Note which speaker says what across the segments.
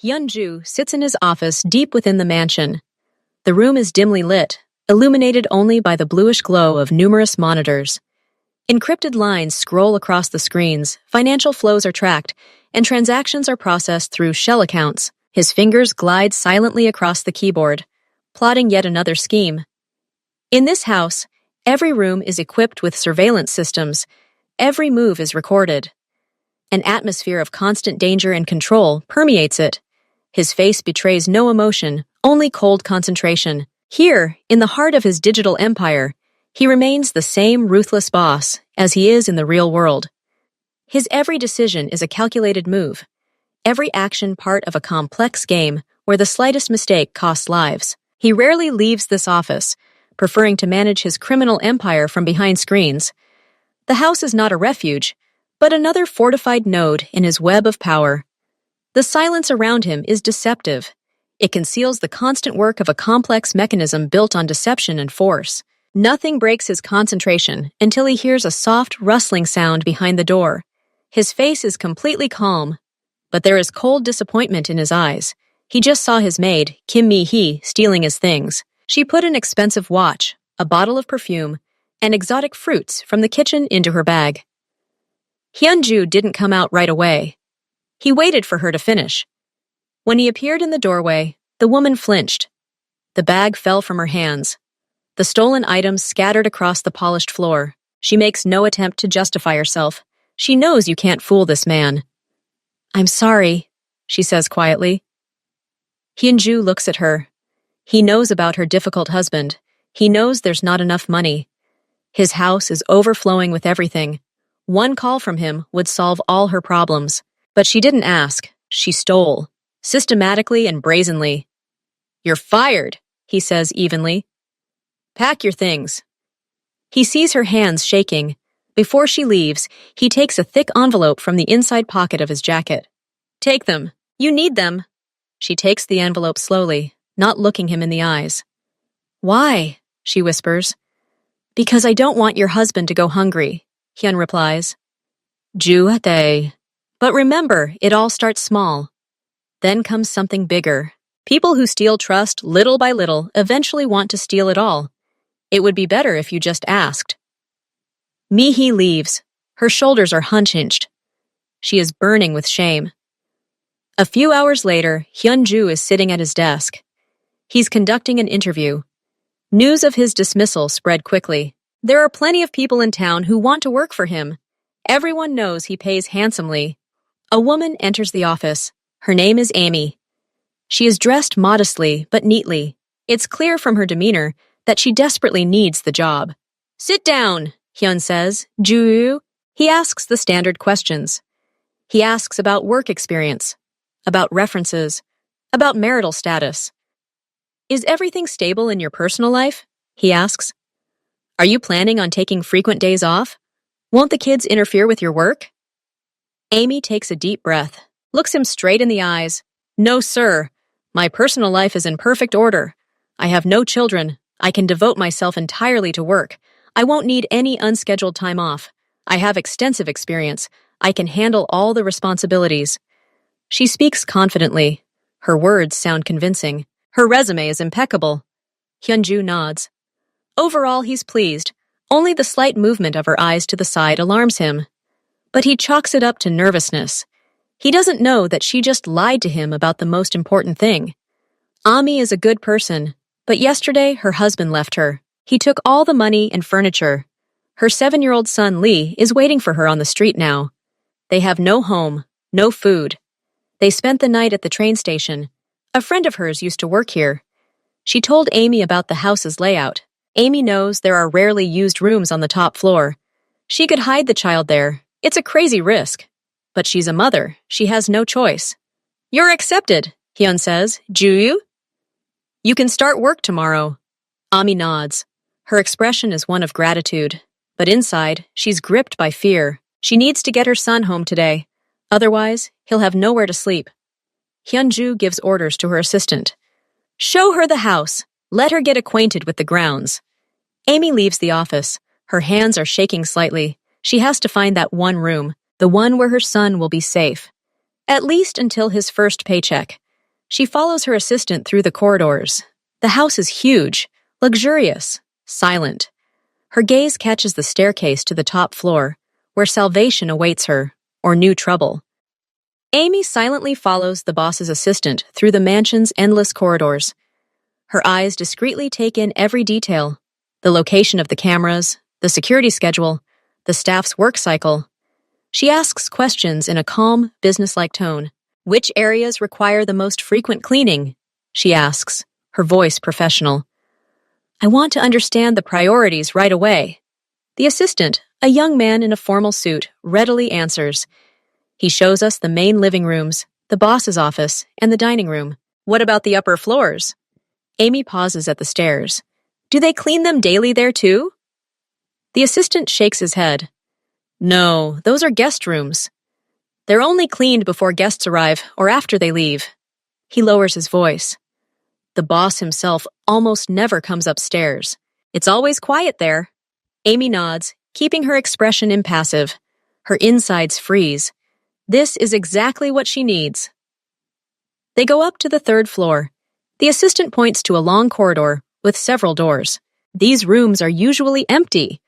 Speaker 1: Hyunju sits in his office deep within the mansion. The room is dimly lit, illuminated only by the bluish glow of numerous monitors. Encrypted lines scroll across the screens, financial flows are tracked, and transactions are processed through shell accounts. His fingers glide silently across the keyboard, plotting yet another scheme. In this house, every room is equipped with surveillance systems. Every move is recorded. An atmosphere of constant danger and control permeates it. His face betrays no emotion, only cold concentration. Here, in the heart of his digital empire, he remains the same ruthless boss as he is in the real world. His every decision is a calculated move, every action part of a complex game where the slightest mistake costs lives. He rarely leaves this office, preferring to manage his criminal empire from behind screens. The house is not a refuge, but another fortified node in his web of power. The silence around him is deceptive. It conceals the constant work of a complex mechanism built on deception and force. Nothing breaks his concentration until he hears a soft, rustling sound behind the door. His face is completely calm, but there is cold disappointment in his eyes. He just saw his maid, Kim Mi-hee, stealing his things. She put an expensive watch, a bottle of perfume, and exotic fruits from the kitchen into her bag. Hyunju didn't come out right away. He waited for her to finish. When he appeared in the doorway, the woman flinched. The bag fell from her hands. The stolen items scattered across the polished floor. She makes no attempt to justify herself. She knows you can't fool this man. "I'm sorry," she says quietly. Hyunju looks at her. He knows about her difficult husband. He knows there's not enough money. His house is overflowing with everything. One call from him would solve all her problems. But she didn't ask. She stole, systematically and brazenly. "You're fired," he says evenly. "Pack your things." He sees her hands shaking. Before she leaves, he takes a thick envelope from the inside pocket of his jacket. "Take them. You need them." She takes the envelope slowly, not looking him in the eyes. "Why?" she whispers. "Because I don't want your husband to go hungry," Hyun replies. "Ju-dae." But remember, it all starts small. Then comes something bigger. People who steal trust little by little eventually want to steal it all. It would be better if you just asked. Mi-hee leaves. Her shoulders are hunch-hinged. She is burning with shame. A few hours later, Hyunju is sitting at his desk. He's conducting an interview. News of his dismissal spread quickly. There are plenty of people in town who want to work for him. Everyone knows he pays handsomely. A woman enters the office. Her name is Amy. She is dressed modestly but neatly. It's clear from her demeanor that she desperately needs the job. "Sit down," Hyun says. "Ju?" He asks the standard questions. He asks about work experience, about references, about marital status. "Is everything stable in your personal life?" he asks. "Are you planning on taking frequent days off? Won't the kids interfere with your work?" Amy takes a deep breath, looks him straight in the eyes. "No, sir. My personal life is in perfect order. I have no children. I can devote myself entirely to work. I won't need any unscheduled time off. I have extensive experience. I can handle all the responsibilities." She speaks confidently. Her words sound convincing. Her resume is impeccable. Hyunju nods. Overall, he's pleased. Only the slight movement of her eyes to the side alarms him. But he chalks it up to nervousness. He doesn't know that she just lied to him about the most important thing. Ami is a good person, but yesterday her husband left her. He took all the money and furniture. Her 7-year-old son Lee is waiting for her on the street now. They have no home, no food. They spent the night at the train station. A friend of hers used to work here. She told Amy about the house's layout. Amy knows there are rarely used rooms on the top floor. She could hide the child there. It's a crazy risk. But she's a mother. She has no choice. "You're accepted," Hyun says. "Ju-yu? You can start work tomorrow." Ami nods. Her expression is one of gratitude. But inside, she's gripped by fear. She needs to get her son home today. Otherwise, he'll have nowhere to sleep. Hyunju gives orders to her assistant. "Show her the house. Let her get acquainted with the grounds." Amy leaves the office. Her hands are shaking slightly. She has to find that one room, the one where her son will be safe. At least until his first paycheck. She follows her assistant through the corridors. The house is huge, luxurious, silent. Her gaze catches the staircase to the top floor, where salvation awaits her, or new trouble. Amy silently follows the boss's assistant through the mansion's endless corridors. Her eyes discreetly take in every detail: the location of the cameras, the security schedule, the staff's work cycle. She asks questions in a calm, businesslike tone. Which areas require the most frequent cleaning? She asks, her voice professional. I want to understand the priorities right away. The assistant, a young man in a formal suit, readily answers. He shows us the main living rooms, the boss's office, and the dining room. What about the upper floors? Amy pauses at the stairs. Do they clean them daily there too? The assistant shakes his head. No, those are guest rooms. They're only cleaned before guests arrive or after they leave. He lowers his voice. The boss himself almost never comes upstairs. It's always quiet there. Amy nods, keeping her expression impassive. Her insides freeze. This is exactly what she needs. They go up to the third floor. The assistant points to a long corridor with several doors. These rooms are usually empty.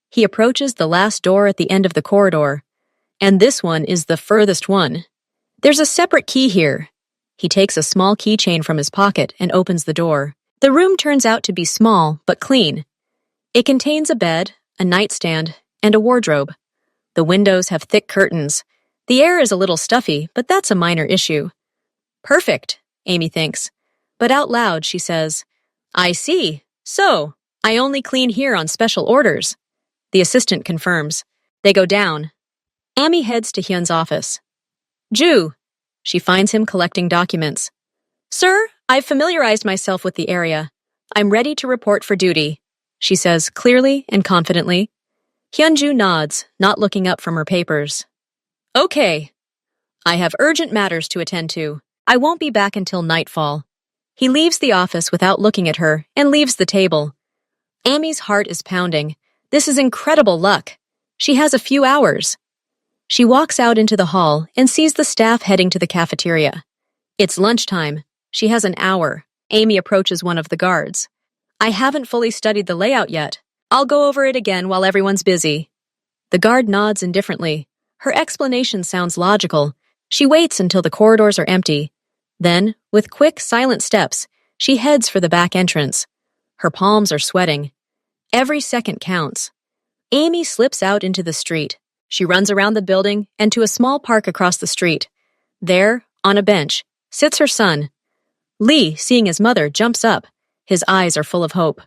Speaker 1: He approaches the last door at the end of the corridor, and this one is the furthest one. There's a separate key here. He takes a small keychain from his pocket and opens the door. The room turns out to be small but clean. It contains a bed, a nightstand, and a wardrobe. The windows have thick curtains. The air is a little stuffy, but that's a minor issue. Perfect, Amy thinks. But out loud she says, I see. So, I only clean here on special orders. The assistant confirms. They go down. Amy heads to Hyun's office. Ju. She finds him collecting documents. Sir, I've familiarized myself with the area. I'm ready to report for duty, she says clearly and confidently. Hyunju nods, not looking up from her papers. Okay. I have urgent matters to attend to. I won't be back until nightfall. He leaves the office without looking at her and leaves the table. Amy's heart is pounding. This is incredible luck. She has a few hours. She walks out into the hall and sees the staff heading to the cafeteria. It's lunchtime. She has an hour. Amy approaches one of the guards. I haven't fully studied the layout yet. I'll go over it again while everyone's busy. The guard nods indifferently. Her explanation sounds logical. She waits until the corridors are empty. Then, with quick, silent steps, she heads for the back entrance. Her palms are sweating. Every second counts. Amy slips out into the street. She runs around the building and to a small park across the street. There, on a bench, sits her son. Lee, seeing his mother, jumps up. His eyes are full of hope.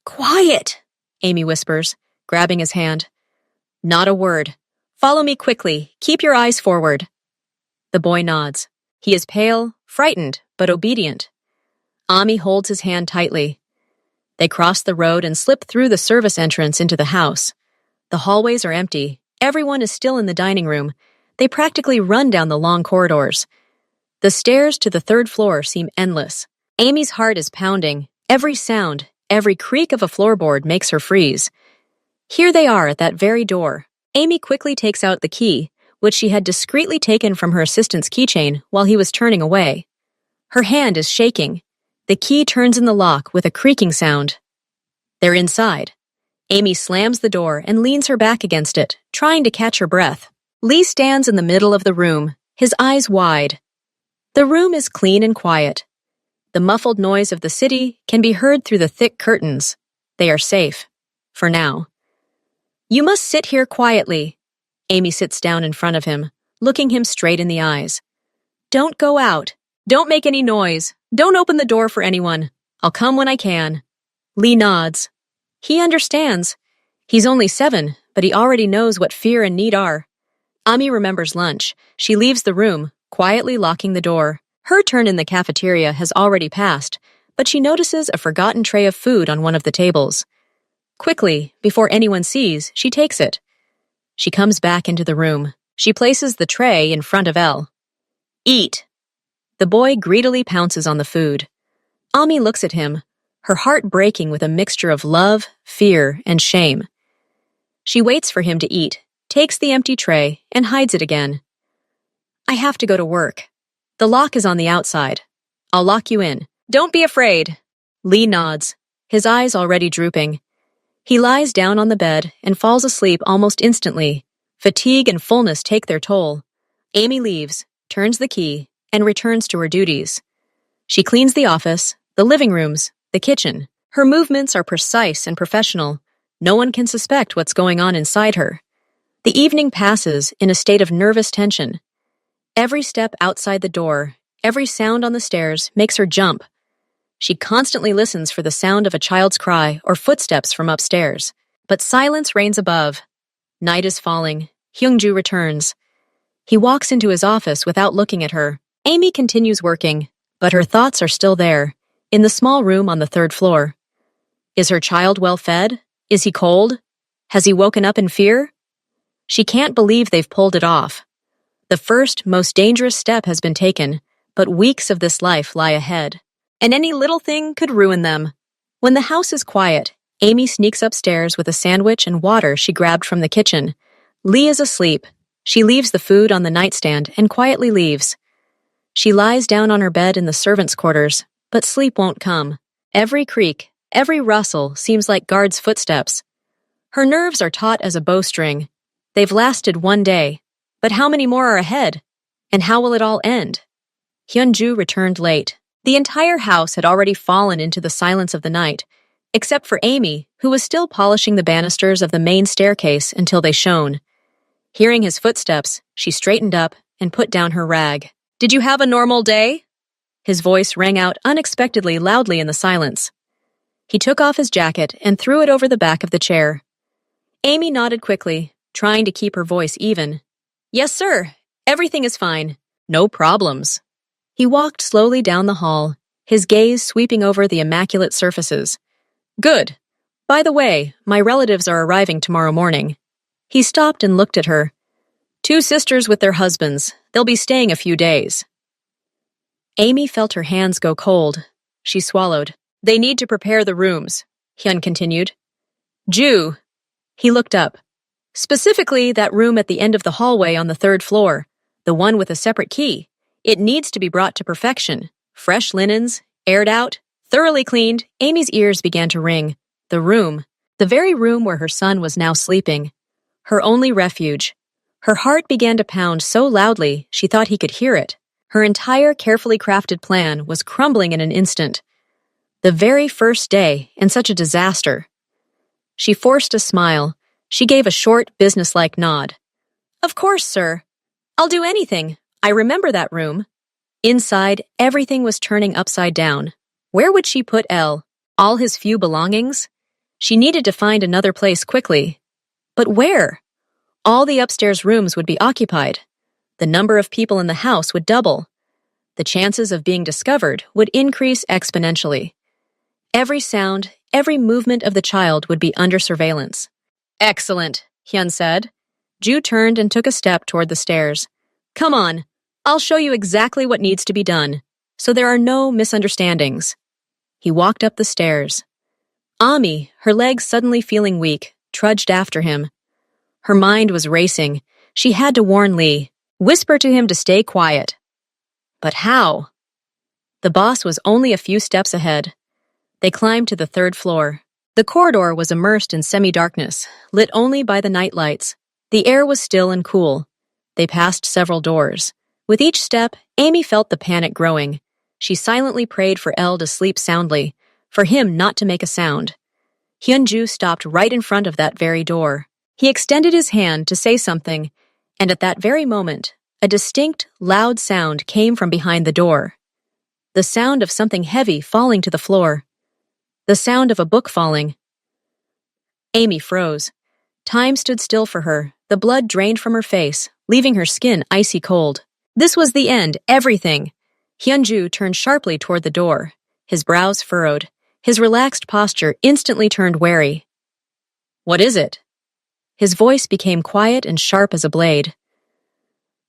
Speaker 1: Quiet, Amy whispers, grabbing his hand. Not a word. Follow me quickly. Keep your eyes forward. The boy nods. He is pale, frightened, but obedient. Ami holds his hand tightly. They cross the road and slip through the service entrance into the house. The hallways are empty. Everyone is still in the dining room. They practically run down the long corridors. The stairs to the third floor seem endless. Amy's heart is pounding. Every sound, every creak of a floorboard makes her freeze. Here they are at that very door. Amy quickly takes out the key, which she had discreetly taken from her assistant's keychain while he was turning away. Her hand is shaking. The key turns in the lock with a creaking sound. They're inside. Amy slams the door and leans her back against it, trying to catch her breath. Lee stands in the middle of the room, his eyes wide. The room is clean and quiet. The muffled noise of the city can be heard through the thick curtains. They are safe. For now. You must sit here quietly. Amy sits down in front of him, looking him straight in the eyes. Don't go out. Don't make any noise. Don't open the door for anyone. I'll come when I can. Lee nods. He understands. He's only 7, but he already knows what fear and need are. Ami remembers lunch. She leaves the room, quietly locking the door. Her turn in the cafeteria has already passed, but she notices a forgotten tray of food on one of the tables. Quickly, before anyone sees, she takes it. She comes back into the room. She places the tray in front of Elle. Eat. The boy greedily pounces on the food. Ami looks at him, her heart breaking with a mixture of love, fear, and shame. She waits for him to eat, takes the empty tray, and hides it again. I have to go to work. The lock is on the outside. I'll lock you in. Don't be afraid. Lee nods, his eyes already drooping. He lies down on the bed and falls asleep almost instantly. Fatigue and fullness take their toll. Amy leaves, turns the key, and returns to her duties. She cleans the office, the living rooms, the kitchen. Her movements are precise and professional. No one can suspect what's going on inside her. The evening passes in a state of nervous tension. Every step outside the door, every sound on the stairs makes her jump. She constantly listens for the sound of a child's cry or footsteps from upstairs. But silence reigns above. Night is falling. Hyungju returns. He walks into his office without looking at her. Amy continues working, but her thoughts are still there, in the small room on the third floor. Is her child well fed? Is he cold? Has he woken up in fear? She can't believe they've pulled it off. The first, most dangerous step has been taken, but weeks of this life lie ahead. And any little thing could ruin them. When the house is quiet, Amy sneaks upstairs with a sandwich and water she grabbed from the kitchen. Lee is asleep. She leaves the food on the nightstand and quietly leaves. She lies down on her bed in the servants' quarters, but sleep won't come. Every creak, every rustle seems like guards' footsteps. Her nerves are taut as a bowstring. They've lasted one day, but how many more are ahead? And how will it all end? Hyunju returned late. The entire house had already fallen into the silence of the night, except for Amy, who was still polishing the banisters of the main staircase until they shone. Hearing his footsteps, she straightened up and put down her rag. "Did you have a normal day?" His voice rang out unexpectedly loudly in the silence. He took off his jacket and threw it over the back of the chair. Amy nodded quickly, trying to keep her voice even. "Yes, sir. Everything is fine. No problems." He walked slowly down the hall, his gaze sweeping over the immaculate surfaces. "Good. By the way, my relatives are arriving tomorrow morning." He stopped and looked at her. "Two sisters with their husbands. They'll be staying a few days." Amy felt her hands go cold. She swallowed. "They need to prepare the rooms," Hyun continued. "Ju." He looked up. "Specifically that room at the end of the hallway on the third floor, the one with a separate key. It needs to be brought to perfection. Fresh linens, aired out, thoroughly cleaned." Amy's ears began to ring. The very room where her son was now sleeping. Her only refuge. Her heart began to pound so loudly she thought he could hear it. Her entire carefully crafted plan was crumbling in an instant. The very first day, and such a disaster. She forced a smile. She gave a short, businesslike nod. "Of course, sir. I'll do anything. I remember that room." Inside, everything was turning upside down. Where would she put Elle? All his few belongings? She needed to find another place quickly. But where? All the upstairs rooms would be occupied. The number of people in the house would double. The chances of being discovered would increase exponentially. Every sound, every movement of the child would be under surveillance. "Excellent," Hyun said. Ju turned and took a step toward the stairs. "Come on. I'll show you exactly what needs to be done, so there are no misunderstandings." He walked up the stairs. Ami, her legs suddenly feeling weak, trudged after him. Her mind was racing. She had to warn Lee, whisper to him to stay quiet. But how? The boss was only a few steps ahead. They climbed to the third floor. The corridor was immersed in semi-darkness, lit only by the night lights. The air was still and cool. They passed several doors. With each step, Amy felt the panic growing. She silently prayed for Elle to sleep soundly, for him not to make a sound. Hyunju stopped right in front of that very door. He extended his hand to say something, and at that very moment, a distinct, loud sound came from behind the door. The sound of something heavy falling to the floor. The sound of a book falling. Amy froze. Time stood still for her. The blood drained from her face, leaving her skin icy cold. This was the end, everything. Hyunju turned sharply toward the door, his brows furrowed. His relaxed posture instantly turned wary. "What is it?" His voice became quiet and sharp as a blade.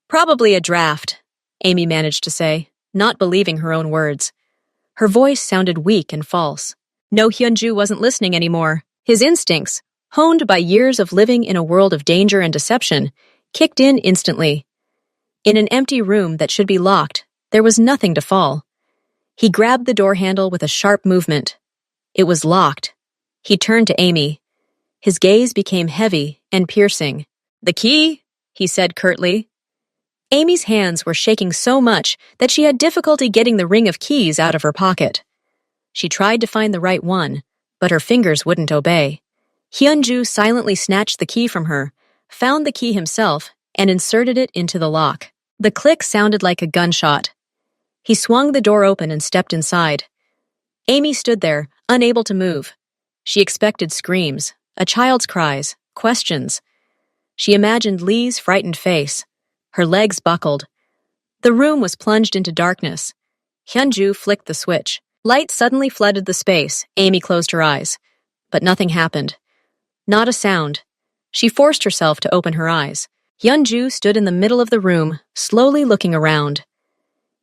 Speaker 1: "Probably a draft," Amy managed to say, not believing her own words. Her voice sounded weak and false. No, Hyunju wasn't listening anymore. His instincts, honed by years of living in a world of danger and deception, kicked in instantly. In an empty room that should be locked, there was nothing to fall. He grabbed the door handle with a sharp movement. It was locked. He turned to Amy. His gaze became heavy and piercing. "The key," he said curtly. Amy's hands were shaking so much that she had difficulty getting the ring of keys out of her pocket. She tried to find the right one, but her fingers wouldn't obey. Hyunju silently snatched the key from her, found the key himself, and inserted it into the lock. The click sounded like a gunshot. He swung the door open and stepped inside. Amy stood there, unable to move. She expected screams, a child's cries, questions. She imagined Lee's frightened face. Her legs buckled. The room was plunged into darkness. Hyunju flicked the switch. Light suddenly flooded the space. Amy closed her eyes. But nothing happened. Not a sound. She forced herself to open her eyes. Hyunju stood in the middle of the room, slowly looking around.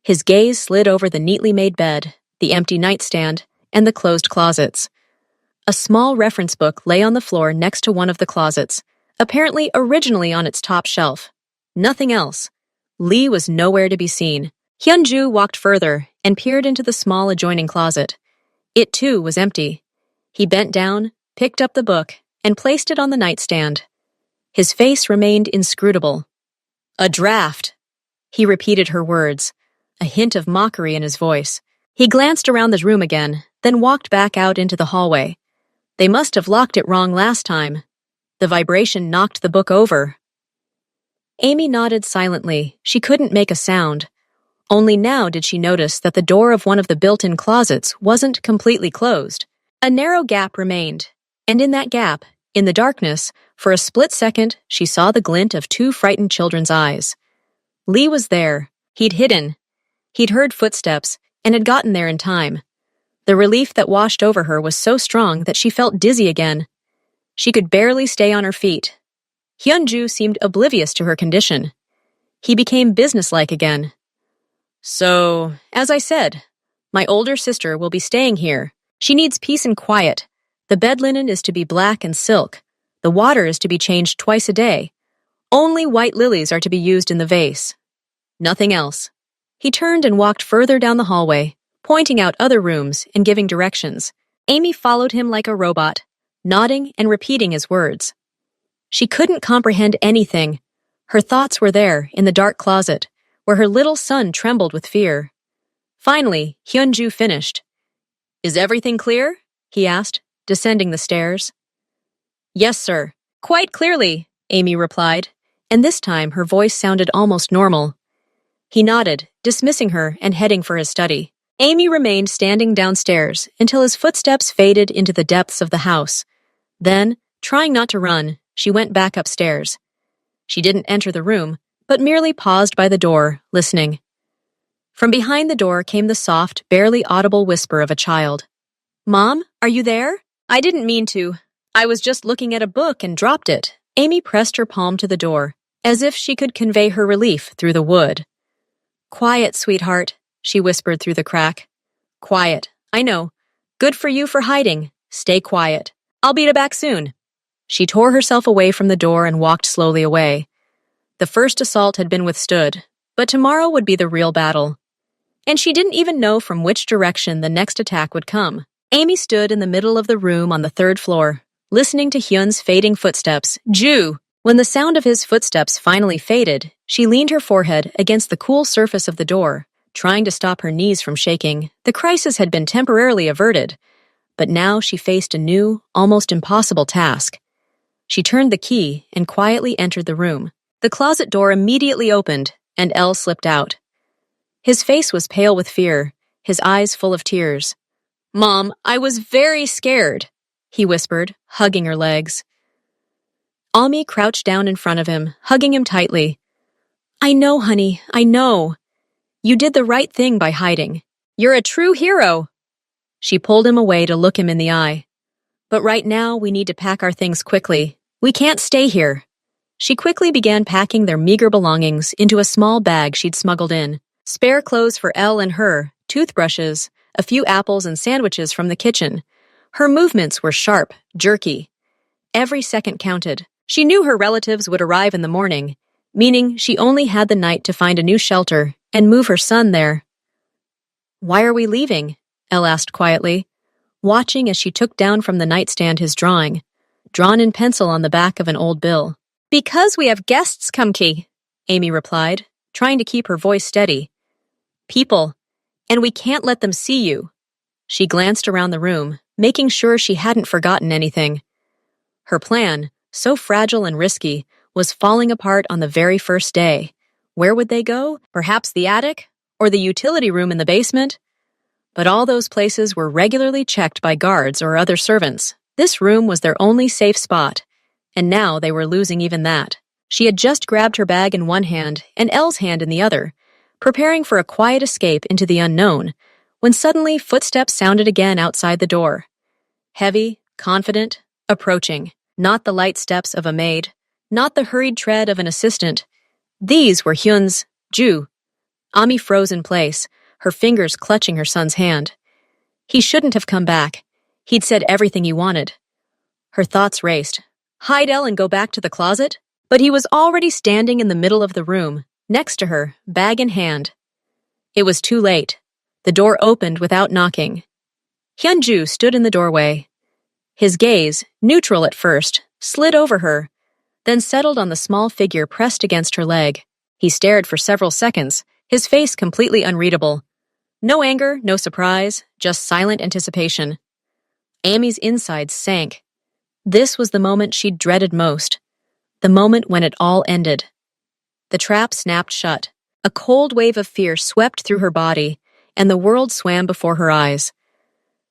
Speaker 1: His gaze slid over the neatly made bed, the empty nightstand, and the closed closets. A small reference book lay on the floor next to one of the closets, apparently originally on its top shelf. Nothing else. Lee was nowhere to be seen. Hyunju walked further and peered into the small adjoining closet. It, too, was empty. He bent down, picked up the book, and placed it on the nightstand. His face remained inscrutable. "A draft," he repeated her words, a hint of mockery in his voice. He glanced around the room again, then walked back out into the hallway. They must have locked it wrong last time. The vibration knocked the book over. Amy nodded silently. She couldn't make a sound. Only now did she notice that the door of one of the built-in closets wasn't completely closed. A narrow gap remained, and in that gap, in the darkness, for a split second, she saw the glint of two frightened children's eyes. Lee was there. He'd hidden. He'd heard footsteps, and had gotten there in time. The relief that washed over her was so strong that she felt dizzy again. She could barely stay on her feet. Hyunju seemed oblivious to her condition. He became businesslike again. "So, as I said, my older sister will be staying here. She needs peace and quiet. The bed linen is to be black and silk. The water is to be changed twice a day. Only white lilies are to be used in the vase. Nothing else." He turned and walked further down the hallway, pointing out other rooms and giving directions. Amy followed him like a robot, nodding and repeating his words. She couldn't comprehend anything. Her thoughts were there, in the dark closet, where her little son trembled with fear. Finally, Hyunju finished. "Is everything clear?" he asked, descending the stairs. "Yes, sir. Quite clearly," Amy replied, and this time her voice sounded almost normal. He nodded, dismissing her and heading for his study. Amy remained standing downstairs until his footsteps faded into the depths of the house. Then, trying not to run, she went back upstairs. She didn't enter the room, but merely paused by the door, listening. From behind the door came the soft, barely audible whisper of a child. "Mom, are you there? I didn't mean to. I was just looking at a book and dropped it." Amy pressed her palm to the door, as if she could convey her relief through the wood. "Quiet, sweetheart," she whispered through the crack. "Quiet, I know. Good for you for hiding. Stay quiet. I'll be back soon." She tore herself away from the door and walked slowly away. The first assault had been withstood, but tomorrow would be the real battle. And she didn't even know from which direction the next attack would come. Amy stood in the middle of the room on the third floor, listening to Hyun's fading footsteps. "Ju!" When the sound of his footsteps finally faded, she leaned her forehead against the cool surface of the door, trying to stop her knees from shaking. The crisis had been temporarily averted, but now she faced a new, almost impossible task. She turned the key and quietly entered the room. The closet door immediately opened, and Elle slipped out. His face was pale with fear, his eyes full of tears. "Mom, I was very scared," he whispered, hugging her legs. Almi crouched down in front of him, hugging him tightly. "I know, honey, I know. You did the right thing by hiding. You're a true hero." She pulled him away to look him in the eye. "But right now, we need to pack our things quickly. We can't stay here." She quickly began packing their meager belongings into a small bag she'd smuggled in. Spare clothes for Elle and her, toothbrushes, a few apples and sandwiches from the kitchen. Her movements were sharp, jerky. Every second counted. She knew her relatives would arrive in the morning, meaning she only had the night to find a new shelter and move her son there. Why are we leaving? Elle asked quietly, watching as she took down from the nightstand his drawing, drawn in pencil on the back of an old bill. Because we have guests come key, Amy replied, trying to keep her voice steady. People, and we can't let them see you. She glanced around the room, making sure she hadn't forgotten anything. Her plan, so fragile and risky, was falling apart on the very first day. Where would they go? Perhaps the attic? Or the utility room in the basement? But all those places were regularly checked by guards or other servants. This room was their only safe spot, and now they were losing even that. She had just grabbed her bag in one hand and Elle's hand in the other, preparing for a quiet escape into the unknown, when suddenly footsteps sounded again outside the door. Heavy, confident, approaching. Not the light steps of a maid, not the hurried tread of an assistant. These were Hyun's, Ju. Ami froze in place, her fingers clutching her son's hand. He shouldn't have come back. He'd said everything he wanted. Her thoughts raced. Hide Elle and go back to the closet? But he was already standing in the middle of the room, next to her, bag in hand. It was too late. The door opened without knocking. Hyun-ju stood in the doorway. His gaze, neutral at first, slid over her, then settled on the small figure pressed against her leg. He stared for several seconds, his face completely unreadable. No anger, no surprise, just silent anticipation. Amy's insides sank. This was the moment she'd dreaded most. The moment when it all ended. The trap snapped shut. A cold wave of fear swept through her body, and the world swam before her eyes.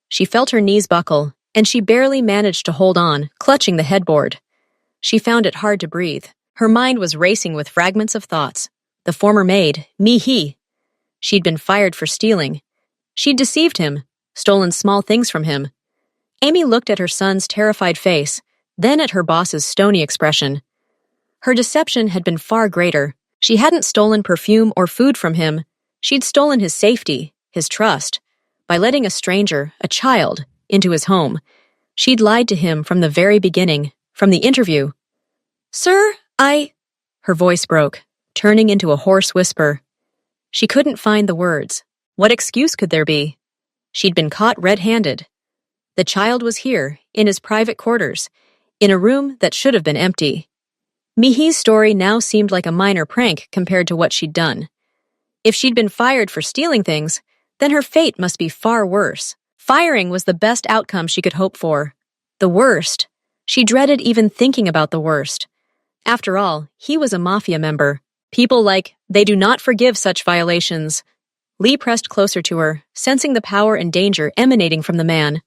Speaker 1: She felt her knees buckle, and she barely managed to hold on, clutching the headboard. She found it hard to breathe. Her mind was racing with fragments of thoughts. The former maid, Mi-hee. She'd been fired for stealing. She'd deceived him, stolen small things from him. Amy looked at her son's terrified face, then at her boss's stony expression. Her deception had been far greater. She hadn't stolen perfume or food from him. She'd stolen his safety, his trust. By letting a stranger, a child, into his home. She'd lied to him from the very beginning, from the interview. Sir, Her voice broke, turning into a hoarse whisper. She couldn't find the words. What excuse could there be? She'd been caught red-handed. The child was here, in his private quarters, in a room that should have been empty. Mi-hee's story now seemed like a minor prank compared to what she'd done. If she'd been fired for stealing things, then her fate must be far worse. Firing was the best outcome she could hope for. The worst. She dreaded even thinking about the worst. After all, he was a mafia member. People they do not forgive such violations. Lee pressed closer to her, sensing the power and danger emanating from the man.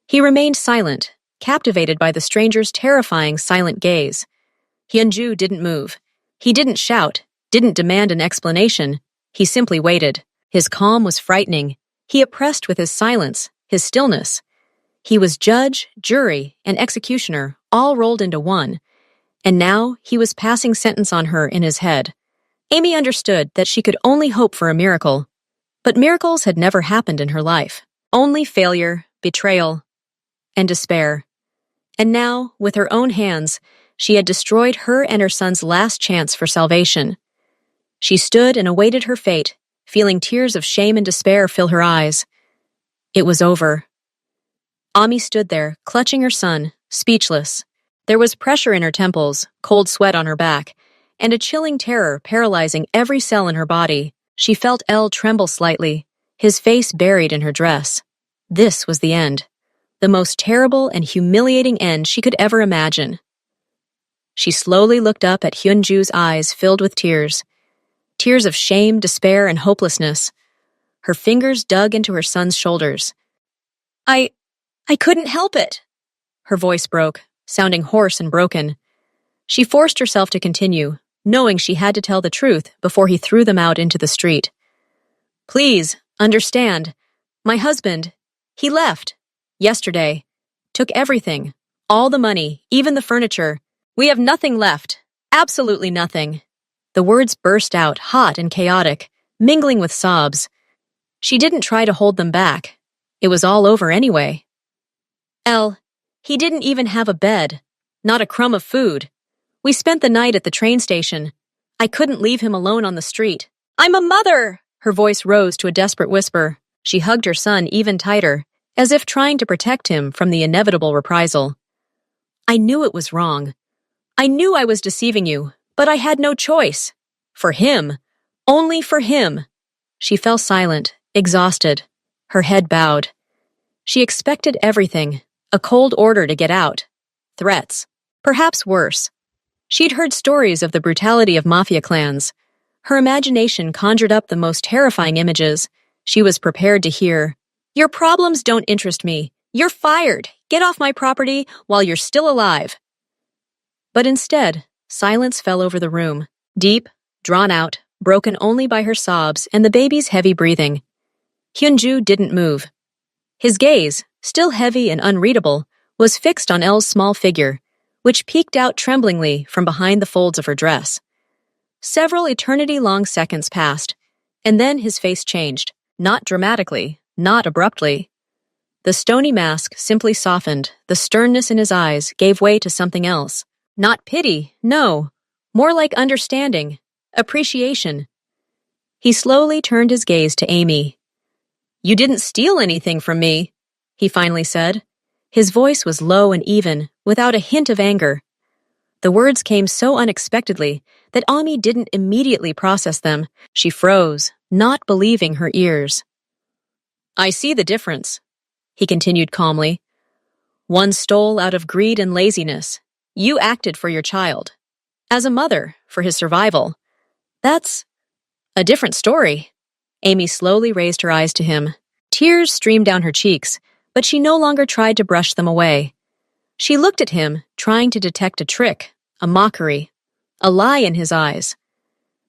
Speaker 1: He remained silent, captivated by the stranger's terrifying silent gaze. Hyun-ju didn't move. He didn't shout, didn't demand an explanation. He simply waited. His calm was frightening. He oppressed with his silence, his stillness. He was judge, jury, and executioner, all rolled into one. And now he was passing sentence on her in his head. Amy understood that she could only hope for a miracle. But miracles had never happened in her life. Only failure, betrayal, and despair. And now, with her own hands, she had destroyed her and her son's last chance for salvation. She stood and awaited her fate, feeling tears of shame and despair fill her eyes. It was over. Ami stood there, clutching her son, speechless. There was pressure in her temples, cold sweat on her back, and a chilling terror paralyzing every cell in her body. She felt Elle tremble slightly, his face buried in her dress. This was the end. The most terrible and humiliating end she could ever imagine. She slowly looked up at Hyun-ju's eyes filled with tears. Tears of shame, despair, and hopelessness. Her fingers dug into her son's shoulders. I couldn't help it. Her voice broke, sounding hoarse and broken. She forced herself to continue, knowing she had to tell the truth before he threw them out into the street. Please, understand. My husband, he left. Yesterday. Took everything. All the money, even the furniture. We have nothing left. Absolutely nothing. The words burst out, hot and chaotic, mingling with sobs. She didn't try to hold them back. It was all over anyway. Elle, he didn't even have a bed. Not a crumb of food. We spent the night at the train station. I couldn't leave him alone on the street. I'm a mother! Her voice rose to a desperate whisper. She hugged her son even tighter, as if trying to protect him from the inevitable reprisal. I knew it was wrong. I knew I was deceiving you, but I had no choice. For him. Only for him. She fell silent, exhausted, her head bowed. She expected everything, a cold order to get out. Threats. Perhaps worse. She'd heard stories of the brutality of mafia clans. Her imagination conjured up the most terrifying images. She was prepared to hear, "Your problems don't interest me. You're fired. Get off my property while you're still alive." But instead, silence fell over the room, deep, drawn out, broken only by her sobs and the baby's heavy breathing. Hyunju didn't move. His gaze, still heavy and unreadable, was fixed on Elle's small figure, which peeked out tremblingly from behind the folds of her dress. Several eternity-long seconds passed, and then his face changed, not dramatically, not abruptly. The stony mask simply softened, the sternness in his eyes gave way to something else. Not pity, no, more like understanding, appreciation. He slowly turned his gaze to Amy. "You didn't steal anything from me," he finally said. His voice was low and even, without a hint of anger. The words came so unexpectedly that Amy didn't immediately process them. She froze, not believing her ears. "I see the difference," he continued calmly. "One stole out of greed and laziness. You acted for your child. As a mother, for his survival. That's a different story." Amy slowly raised her eyes to him. Tears streamed down her cheeks, but she no longer tried to brush them away. She looked at him, trying to detect a trick, a mockery, a lie in his eyes.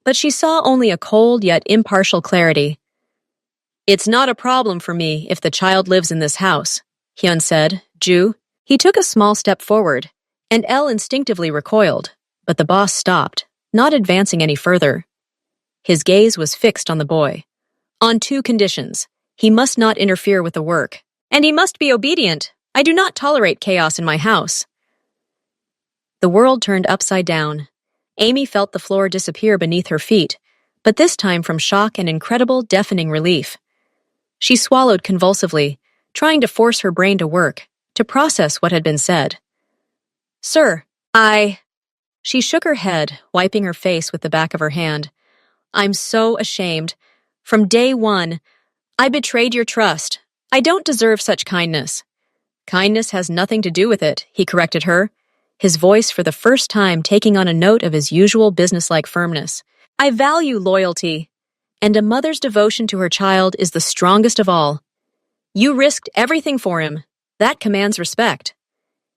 Speaker 1: But she saw only a cold yet impartial clarity. "It's not a problem for me if the child lives in this house," Hyun said, Ju. He took a small step forward, and Elle instinctively recoiled, but the boss stopped, not advancing any further. His gaze was fixed on the boy. "On two conditions. He must not interfere with the work. And he must be obedient. I do not tolerate chaos in my house." The world turned upside down. Amy felt the floor disappear beneath her feet, but this time from shock and incredible, deafening relief. She swallowed convulsively, trying to force her brain to work, to process what had been said. "Sir, She shook her head, wiping her face with the back of her hand. "I'm so ashamed. From day one, I betrayed your trust. I don't deserve such kindness." "Kindness has nothing to do with it," he corrected her, his voice for the first time taking on a note of his usual businesslike firmness. "I value loyalty, and a mother's devotion to her child is the strongest of all. You risked everything for him. That commands respect."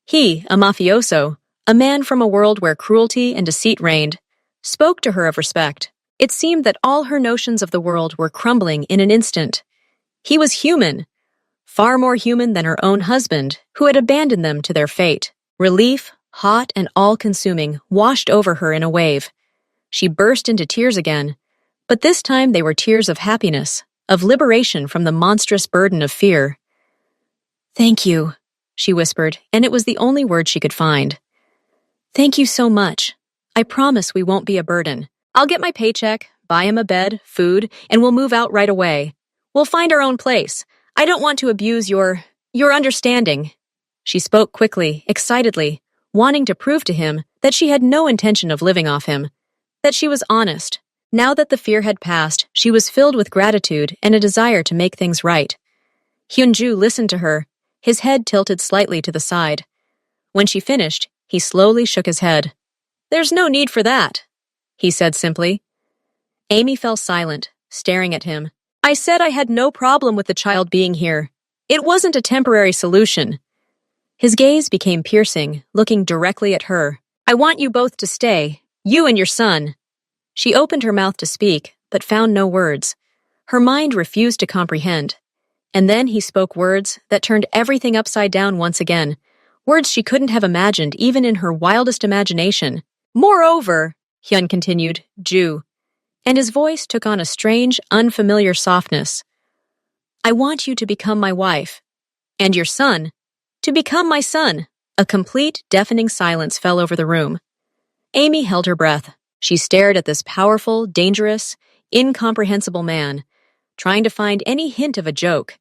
Speaker 1: He, a mafioso, a man from a world where cruelty and deceit reigned, spoke to her of respect. It seemed that all her notions of the world were crumbling in an instant. He was human, far more human than her own husband, who had abandoned them to their fate. Relief, hot and all-consuming, washed over her in a wave. She burst into tears again, but this time they were tears of happiness, of liberation from the monstrous burden of fear. "Thank you," she whispered, and it was the only word she could find. "Thank you so much. I promise we won't be a burden. I'll get my paycheck, buy him a bed, food, and we'll move out right away. We'll find our own place. I don't want to abuse your understanding." She spoke quickly, excitedly, wanting to prove to him that she had no intention of living off him, that she was honest. Now that the fear had passed, she was filled with gratitude and a desire to make things right. Hyunju listened to her, his head tilted slightly to the side. When she finished, he slowly shook his head. "There's no need for that," he said simply. Amy fell silent, staring at him. "I said I had no problem with the child being here. It wasn't a temporary solution." His gaze became piercing, looking directly at her. "I want you both to stay, you and your son." She opened her mouth to speak, but found no words. Her mind refused to comprehend. And then he spoke words that turned everything upside down once again, words she couldn't have imagined even in her wildest imagination. "Moreover," Hyun continued, Ju, and his voice took on a strange, unfamiliar softness. "I want you to become my wife, and your son, to become my son." A complete, deafening silence fell over the room. Amy held her breath. She stared at this powerful, dangerous, incomprehensible man, trying to find any hint of a joke,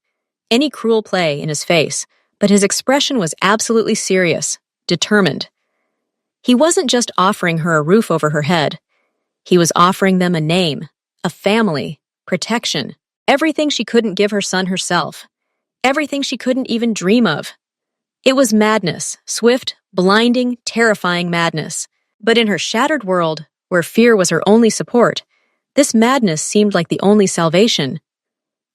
Speaker 1: any cruel play in his face, but his expression was absolutely serious, determined. He wasn't just offering her a roof over her head. He was offering them a name, a family, protection, everything she couldn't give her son herself, everything she couldn't even dream of. It was madness, swift, blinding, terrifying madness. But in her shattered world, where fear was her only support, this madness seemed like the only salvation.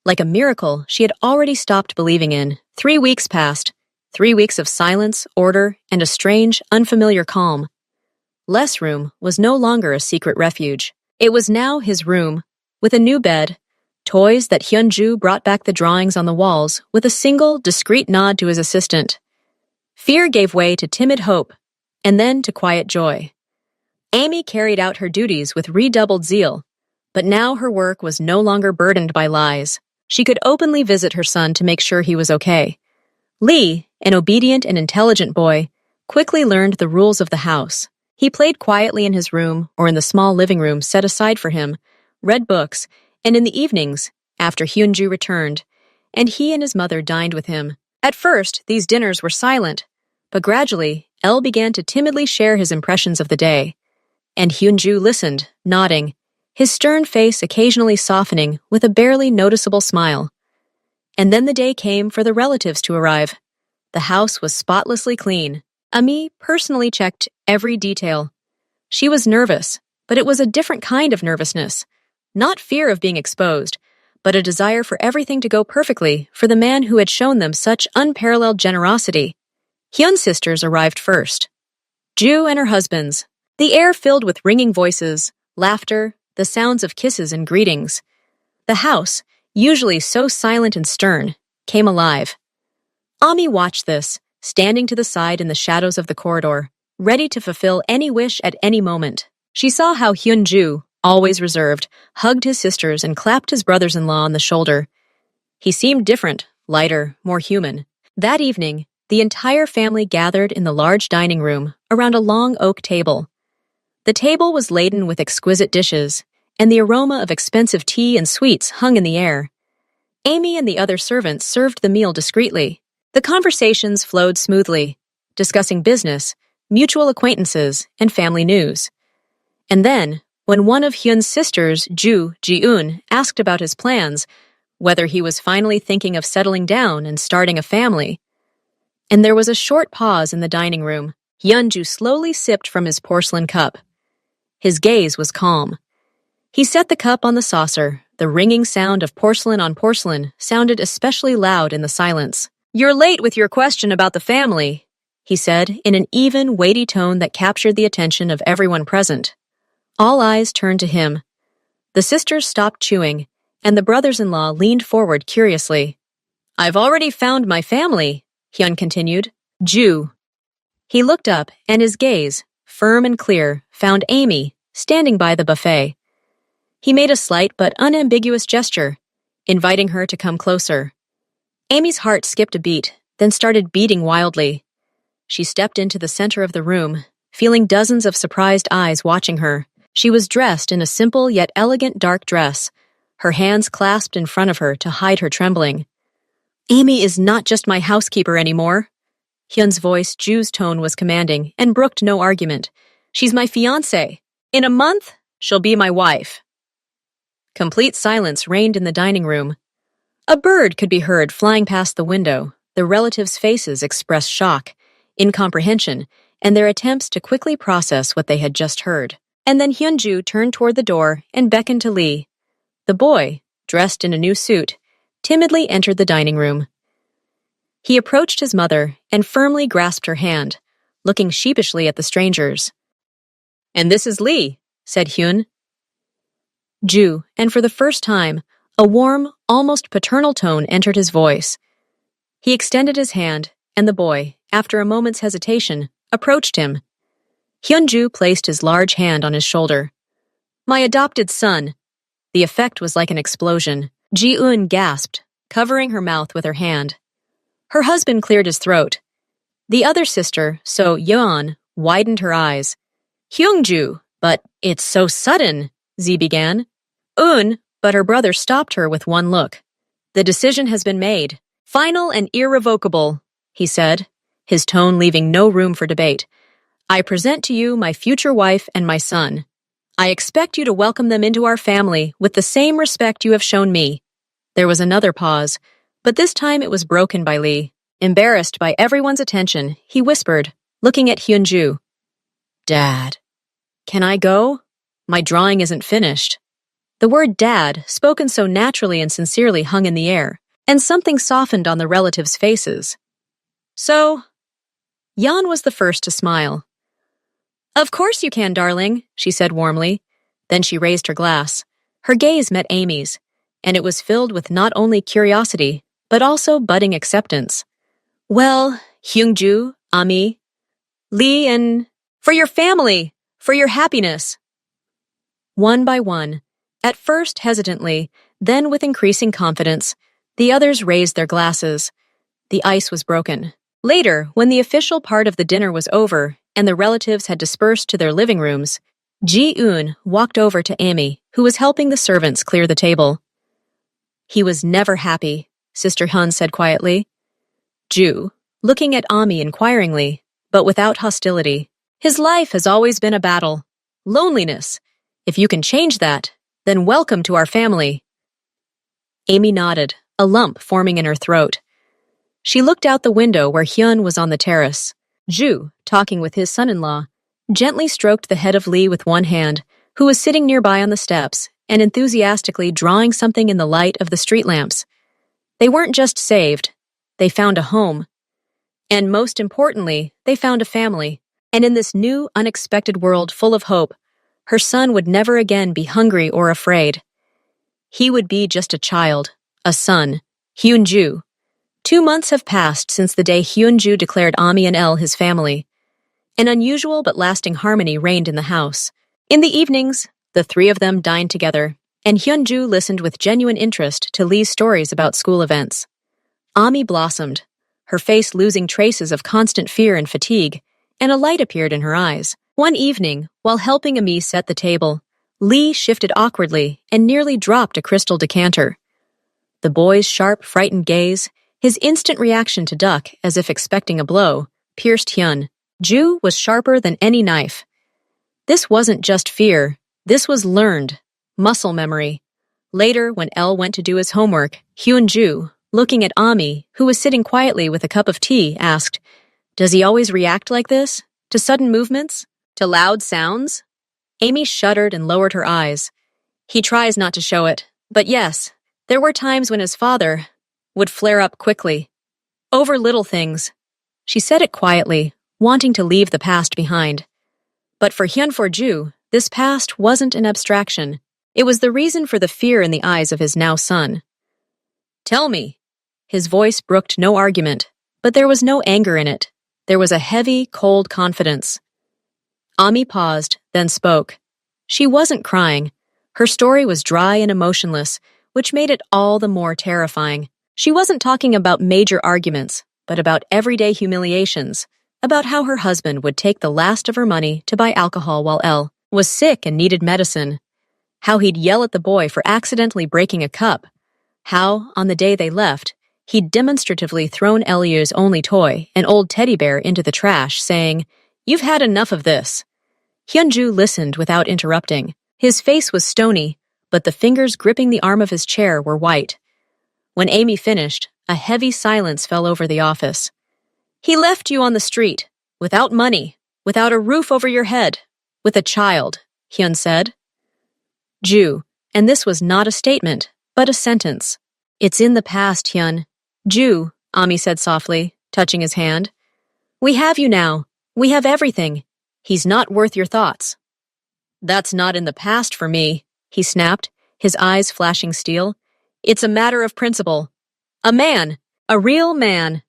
Speaker 1: Like a miracle she had already stopped believing in. 3 weeks passed, 3 weeks of silence, order, and a strange, unfamiliar calm. Les' room was no longer a secret refuge. It was now his room, with a new bed, toys that Hyunju brought back the drawings on the walls with a single, discreet nod to his assistant. Fear gave way to timid hope, and then to quiet joy. Amy carried out her duties with redoubled zeal, but now her work was no longer burdened by lies. She could openly visit her son to make sure he was okay. Lee, an obedient and intelligent boy, quickly learned the rules of the house. He played quietly in his room or in the small living room set aside for him, read books, and in the evenings, after Hyunju returned, and he and his mother dined with him. At first, these dinners were silent, but gradually, El began to timidly share his impressions of the day. And Hyunju listened, nodding, his stern face occasionally softening with a barely noticeable smile. And then the day came for the relatives to arrive. The house was spotlessly clean. Ami personally checked every detail. She was nervous, but it was a different kind of nervousness. Not fear of being exposed, but a desire for everything to go perfectly for the man who had shown them such unparalleled generosity. Hyun's sisters arrived first. Ju and her husbands. The air filled with ringing voices, laughter, the sounds of kisses and greetings. The house, usually so silent and stern, came alive. Ami watched this, standing to the side in the shadows of the corridor, ready to fulfill any wish at any moment. She saw how Hyunju, always reserved, hugged his sisters and clapped his brothers-in-law on the shoulder. He seemed different, lighter, more human. That evening, the entire family gathered in the large dining room around a long oak table. The table was laden with exquisite dishes, and the aroma of expensive tea and sweets hung in the air. Amy and the other servants served the meal discreetly. The conversations flowed smoothly, discussing business, mutual acquaintances, and family news. And then, when one of Hyun's sisters, Ji-eun, asked about his plans, whether he was finally thinking of settling down and starting a family, and there was a short pause in the dining room, Hyunju slowly sipped from his porcelain cup. His gaze was calm. He set the cup on the saucer. The ringing sound of porcelain on porcelain sounded especially loud in the silence. "You're late with your question about the family," he said in an even, weighty tone that captured the attention of everyone present. All eyes turned to him. The sisters stopped chewing, and the brothers-in-law leaned forward curiously. "I've already found my family," Hyun continued. "Ju." He looked up, and his gaze, firm and clear, found Amy, standing by the buffet. He made a slight but unambiguous gesture, inviting her to come closer. Amy's heart skipped a beat, then started beating wildly. She stepped into the center of the room, feeling dozens of surprised eyes watching her. She was dressed in a simple yet elegant dark dress, her hands clasped in front of her to hide her trembling. "Amy is not just my housekeeper anymore." Hyun's voice, Ju's tone, was commanding and brooked no argument. "She's my fiancée. In a month, she'll be my wife." Complete silence reigned in the dining room. A bird could be heard flying past the window. The relatives' faces expressed shock, incomprehension, and their attempts to quickly process what they had just heard. And then Hyunju turned toward the door and beckoned to Lee. The boy, dressed in a new suit, timidly entered the dining room. He approached his mother and firmly grasped her hand, looking sheepishly at the strangers. "And this is Lee," said Hyun. Ju, and for the first time, a warm, almost paternal tone entered his voice. He extended his hand, and the boy, after a moment's hesitation, approached him. Hyunju placed his large hand on his shoulder. "My adopted son." The effect was like an explosion. Ji-eun gasped, covering her mouth with her hand. Her husband cleared his throat. The other sister, So-yeon, widened her eyes. "Hyungju, but it's so sudden," Z began. "Eun, But her brother stopped her with one look. "The decision has been made. Final and irrevocable," he said, his tone leaving no room for debate. "I present to you my future wife and my son. I expect you to welcome them into our family with the same respect you have shown me." There was another pause, but this time it was broken by Lee. Embarrassed by everyone's attention, he whispered, looking at Hyunju, "Dad, can I go? My drawing isn't finished." The word dad, spoken so naturally and sincerely, hung in the air, and something softened on the relatives' faces. "So?" Yan was the first to smile. "Of course you can, darling," she said warmly. Then she raised her glass. Her gaze met Amy's, and it was filled with not only curiosity, but also budding acceptance. "Well, Hyungju, Ami, Lee, and for your family, for your happiness." One by one, at first hesitantly, then with increasing confidence, the others raised their glasses. The ice was broken. Later, when the official part of the dinner was over and the relatives had dispersed to their living rooms, Ji-eun walked over to Amy, who was helping the servants clear the table. "He was never happy," Sister Hun said quietly. Ju, looking at Ami inquiringly, but without hostility. "His life has always been a battle. Loneliness. If you can change that, then welcome to our family." Amy nodded, a lump forming in her throat. She looked out the window where Hyun was on the terrace. Ju, talking with his son-in-law, gently stroked the head of Lee with one hand, who was sitting nearby on the steps and enthusiastically drawing something in the light of the street lamps. They weren't just saved, they found a home. And most importantly, they found a family. And in this new, unexpected world full of hope, her son would never again be hungry or afraid. He would be just a child, a son, Hyunju. 2 months have passed since the day Hyunju declared Ami and El his family. An unusual but lasting harmony reigned in the house. In the evenings, the three of them dined together, and Hyunju listened with genuine interest to Lee's stories about school events. Ami blossomed, her face losing traces of constant fear and fatigue, and a light appeared in her eyes. One evening, while helping Ami set the table, Lee shifted awkwardly and nearly dropped a crystal decanter. The boy's sharp, frightened gaze, his instant reaction to duck as if expecting a blow, pierced Hyun. Ju was sharper than any knife. This wasn't just fear, this was learned, muscle memory. Later, when El went to do his homework, Hyunju, looking at Ami, who was sitting quietly with a cup of tea, asked, "Does he always react like this? To sudden movements? To loud sounds?" Amy shuddered and lowered her eyes. "He tries not to show it, but yes, there were times when his father would flare up quickly. Over little things." She said it quietly, wanting to leave the past behind. But for Hyunforju, this past wasn't an abstraction. It was the reason for the fear in the eyes of his now son. "Tell me." His voice brooked no argument, but there was no anger in it. There was a heavy, cold confidence. Ami paused, then spoke. She wasn't crying. Her story was dry and emotionless, which made it all the more terrifying. She wasn't talking about major arguments, but about everyday humiliations, about how her husband would take the last of her money to buy alcohol while El was sick and needed medicine, how he'd yell at the boy for accidentally breaking a cup, how, on the day they left, he'd demonstratively thrown Elia's only toy, an old teddy bear, into the trash, saying, "You've had enough of this." Hyunju listened without interrupting. His face was stony, but the fingers gripping the arm of his chair were white. When Amy finished, a heavy silence fell over the office. "He left you on the street, without money, without a roof over your head, with a child," Hyun said. Ju, and this was not a statement, but a sentence. "It's in the past, Hyun." "Ju," Ami said softly, touching his hand. "We have you now. We have everything. He's not worth your thoughts." "That's not in the past for me," he snapped, his eyes flashing steel. "It's a matter of principle. A man, a real man."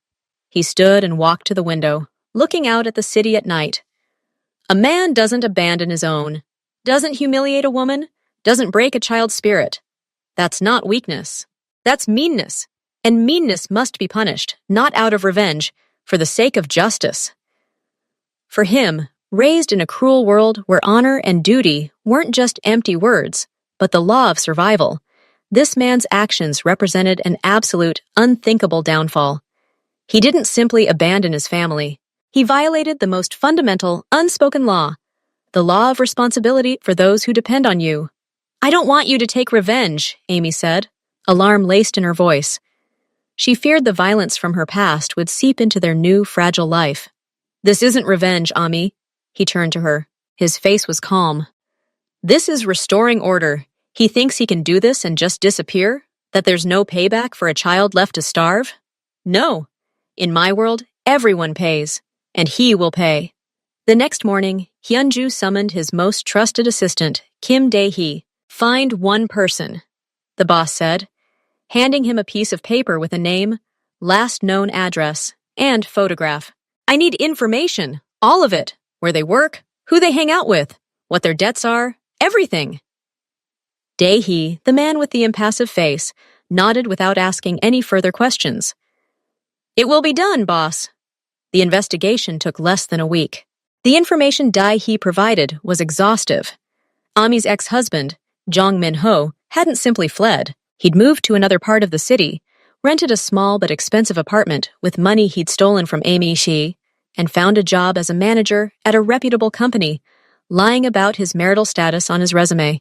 Speaker 1: He stood and walked to the window, looking out at the city at night. "A man doesn't abandon his own, doesn't humiliate a woman, doesn't break a child's spirit. That's not weakness. That's meanness. And meanness must be punished, not out of revenge, for the sake of justice." For him, raised in a cruel world where honor and duty weren't just empty words, but the law of survival, This man's actions represented an absolute, unthinkable downfall. He didn't simply abandon his family. He violated the most fundamental, unspoken law, the law of responsibility for those who depend on you. "I don't want you to take revenge," Amy said, alarm laced in her voice. She feared the violence from her past would seep into their new, fragile life. "This isn't revenge, Ami." He turned to her. His face was calm. "This is restoring order. He thinks he can do this and just disappear? That there's no payback for a child left to starve? No. In my world, everyone pays, and he will pay." The next morning, Hyunju summoned his most trusted assistant, Kim Dae-hee. "Find one person," the boss said, handing him a piece of paper with a name, last known address, and photograph. "I need information, all of it, where they work, who they hang out with, what their debts are, everything." Dae-hee, the man with the impassive face, nodded without asking any further questions. "It will be done, boss." The investigation took less than a week. The information Dae-hee provided was exhaustive. Ami's ex-husband, Jong Min-ho, hadn't simply fled. He'd moved to another part of the city, rented a small but expensive apartment with money he'd stolen from Amy Shi, and found a job as a manager at a reputable company, lying about his marital status on his resume.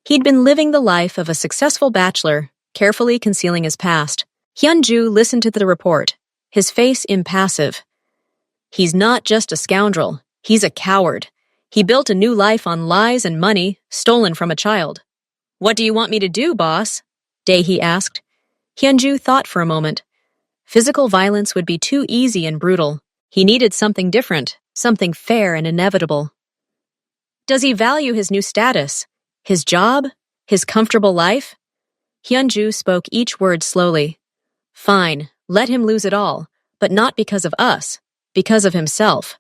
Speaker 1: He'd been living the life of a successful bachelor, carefully concealing his past. Hyunju listened to the report, his face impassive. "He's not just a scoundrel, he's a coward. He built a new life on lies and money stolen from a child." "What do you want me to do, boss?" Dae-hee asked. Hyunju thought for a moment. Physical violence would be too easy and brutal. He needed something different, something fair and inevitable. "Does he value his new status? His job? His comfortable life?" Hyunju spoke each word slowly. "Fine, let him lose it all, but not because of us, because of himself."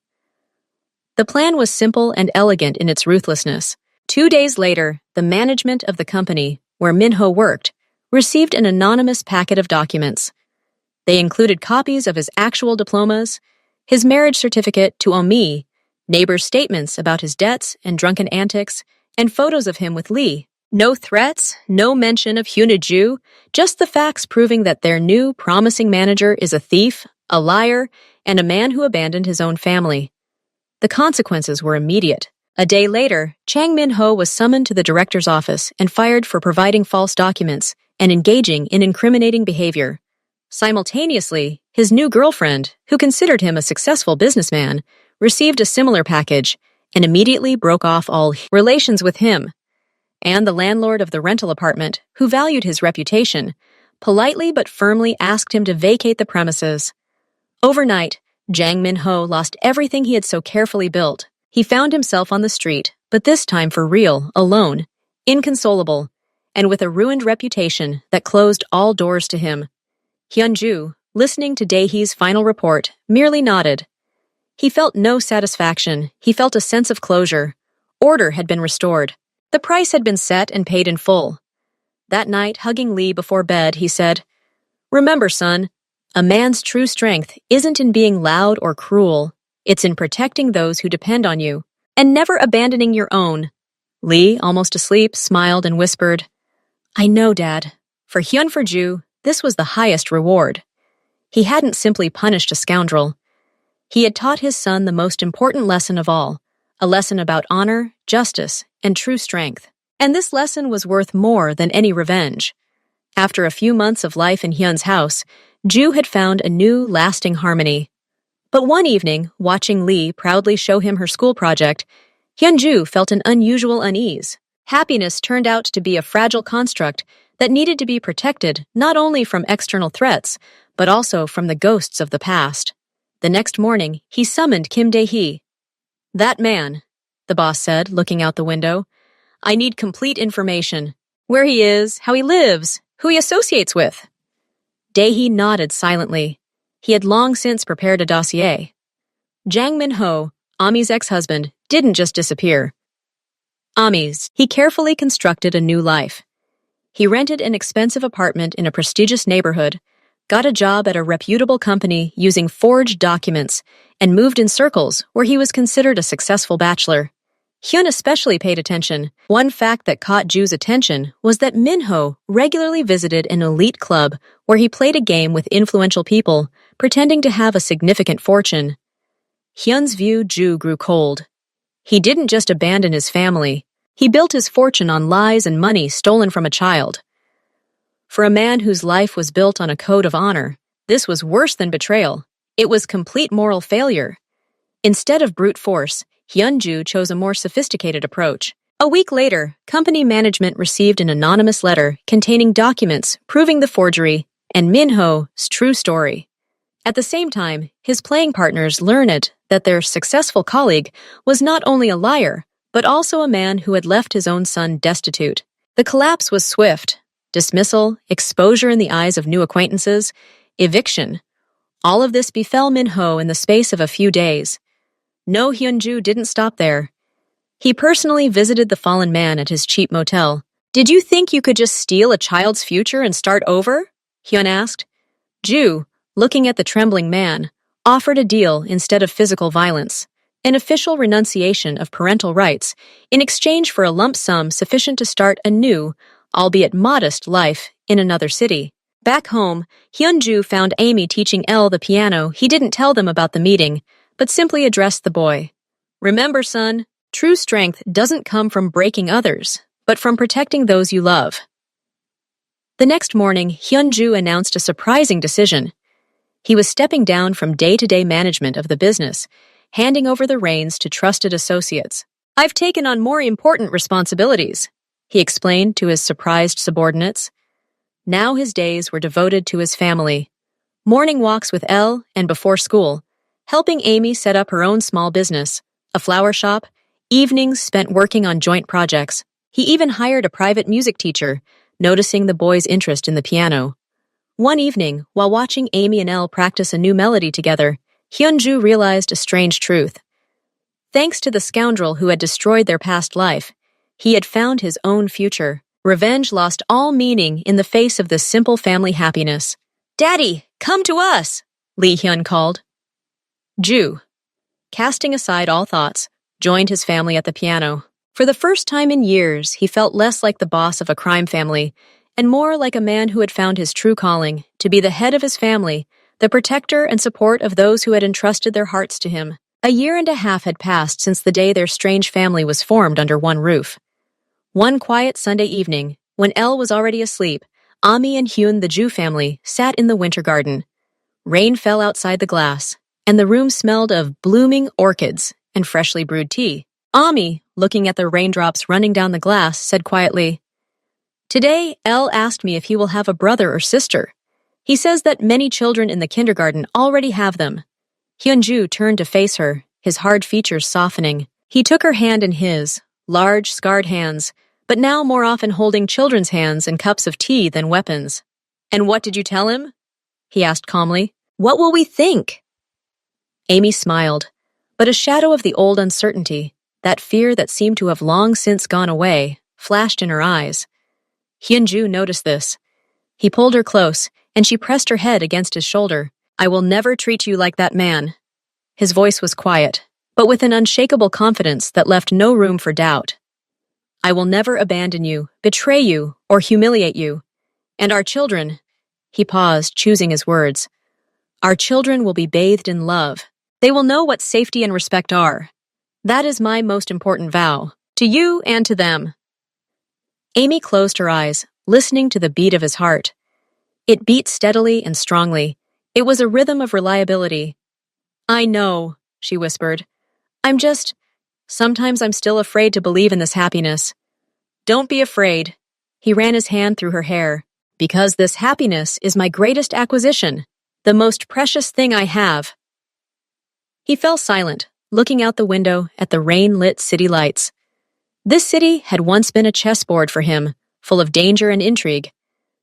Speaker 1: The plan was simple and elegant in its ruthlessness. 2 days later, the management of the company, where Min-ho worked, received an anonymous packet of documents. They included copies of his actual diplomas, his marriage certificate to Omi, neighbors' statements about his debts and drunken antics, and photos of him with Lee. No threats, no mention of Hyunju, just the facts proving that their new, promising manager is a thief, a liar, and a man who abandoned his own family. The consequences were immediate. A day later, Chang Min-ho was summoned to the director's office and fired for providing false documents and engaging in incriminating behavior. Simultaneously, his new girlfriend, who considered him a successful businessman, received a similar package and immediately broke off all relations with him. And the landlord of the rental apartment, who valued his reputation, politely but firmly asked him to vacate the premises. Overnight, Jang Min-ho lost everything he had so carefully built. He found himself on the street, but this time for real, alone, inconsolable, and with a ruined reputation that closed all doors to him. Hyunju, listening to Dae-hee's final report, merely nodded. He felt no satisfaction. He felt a sense of closure. Order had been restored. The price had been set and paid in full. That night, hugging Lee before bed, he said, "Remember, son, a man's true strength isn't in being loud or cruel. It's in protecting those who depend on you, and never abandoning your own." Lee, almost asleep, smiled and whispered, "I know, Dad. For Hyunju, this was the highest reward. He hadn't simply punished a scoundrel. He had taught his son the most important lesson of all, a lesson about honor, justice, and true strength. And this lesson was worth more than any revenge." After a few months of life in Hyun's house, Ju had found a new, lasting harmony. But one evening, watching Lee proudly show him her school project, Hyunju felt an unusual unease. Happiness turned out to be a fragile construct that needed to be protected not only from external threats, but also from the ghosts of the past. The next morning, he summoned Kim Dae-hee. "That man," the boss said, looking out the window. "I need complete information. Where he is, how he lives, who he associates with." Dae-hee nodded silently. He had long since prepared a dossier. Jang Min-ho, Ami's ex-husband, didn't just disappear. He carefully constructed a new life. He rented an expensive apartment in a prestigious neighborhood, got a job at a reputable company using forged documents, and moved in circles where he was considered a successful bachelor. Hyun especially paid attention. One fact that caught Ju's attention was that Minho regularly visited an elite club where he played a game with influential people, pretending to have a significant fortune. Hyun's view Ju grew cold. He didn't just abandon his family. He built his fortune on lies and money stolen from a child. For a man whose life was built on a code of honor, this was worse than betrayal. It was complete moral failure. Instead of brute force, Hyun-ju chose a more sophisticated approach. A week later, company management received an anonymous letter containing documents proving the forgery and Minho's true story. At the same time, his playing partners learned that their successful colleague was not only a liar, but also a man who had left his own son destitute. The collapse was swift. Dismissal, exposure in the eyes of new acquaintances, eviction. All of this befell Minho in the space of a few days. No, Hyun-ju didn't stop there. He personally visited the fallen man at his cheap motel. "Did you think you could just steal a child's future and start over?" Hyun asked. Ju, looking at the trembling man, offered a deal instead of physical violence, an official renunciation of parental rights in exchange for a lump sum sufficient to start a new, albeit modest, life in another city. Back home, Hyun-ju found Amy teaching Elle the piano. He didn't tell them about the meeting, but simply addressed the boy. "Remember, son, true strength doesn't come from breaking others, but from protecting those you love." The next morning, Hyun-ju announced a surprising decision. He was stepping down from day-to-day management of the business, handing over the reins to trusted associates. "I've taken on more important responsibilities," he explained to his surprised subordinates. Now his days were devoted to his family. Morning walks with Elle and before school, helping Amy set up her own small business, a flower shop, evenings spent working on joint projects. He even hired a private music teacher, noticing the boy's interest in the piano. One evening, while watching Amy and Elle practice a new melody together, Hyun-ju realized a strange truth. Thanks to the scoundrel who had destroyed their past life, he had found his own future. Revenge lost all meaning in the face of this simple family happiness. "Daddy, come to us!" Lee Hyun called. Ju, casting aside all thoughts, joined his family at the piano. For the first time in years, he felt less like the boss of a crime family and more like a man who had found his true calling, to be the head of his family, the protector and support of those who had entrusted their hearts to him. A year and a half had passed since the day their strange family was formed under one roof. One quiet Sunday evening, when Elle was already asleep, Ami and Hyun, the Ju family, sat in the winter garden. Rain fell outside the glass, and the room smelled of blooming orchids and freshly brewed tea. Ami, looking at the raindrops running down the glass, said quietly, "Today, Elle asked me if he will have a brother or sister. He says that many children in the kindergarten already have them." Hyun-ju turned to face her, his hard features softening. He took her hand in his, large, scarred hands, but now more often holding children's hands and cups of tea than weapons. "And what did you tell him?" he asked calmly. "What will we think?" Amy smiled, but a shadow of the old uncertainty, that fear that seemed to have long since gone away, flashed in her eyes. Hyun-ju noticed this. He pulled her close, and she pressed her head against his shoulder. "I will never treat you like that man." His voice was quiet, but with an unshakable confidence that left no room for doubt. "I will never abandon you, betray you, or humiliate you. And our children," he paused, choosing his words, "our children will be bathed in love. They will know what safety and respect are. That is my most important vow, to you and to them." Amy closed her eyes, listening to the beat of his heart. It beat steadily and strongly. It was a rhythm of reliability. "I know," she whispered. Sometimes I'm still afraid to believe in this happiness." "Don't be afraid." He ran his hand through her hair. "Because this happiness is my greatest acquisition, the most precious thing I have." He fell silent, looking out the window at the rain-lit city lights. This city had once been a chessboard for him, full of danger and intrigue.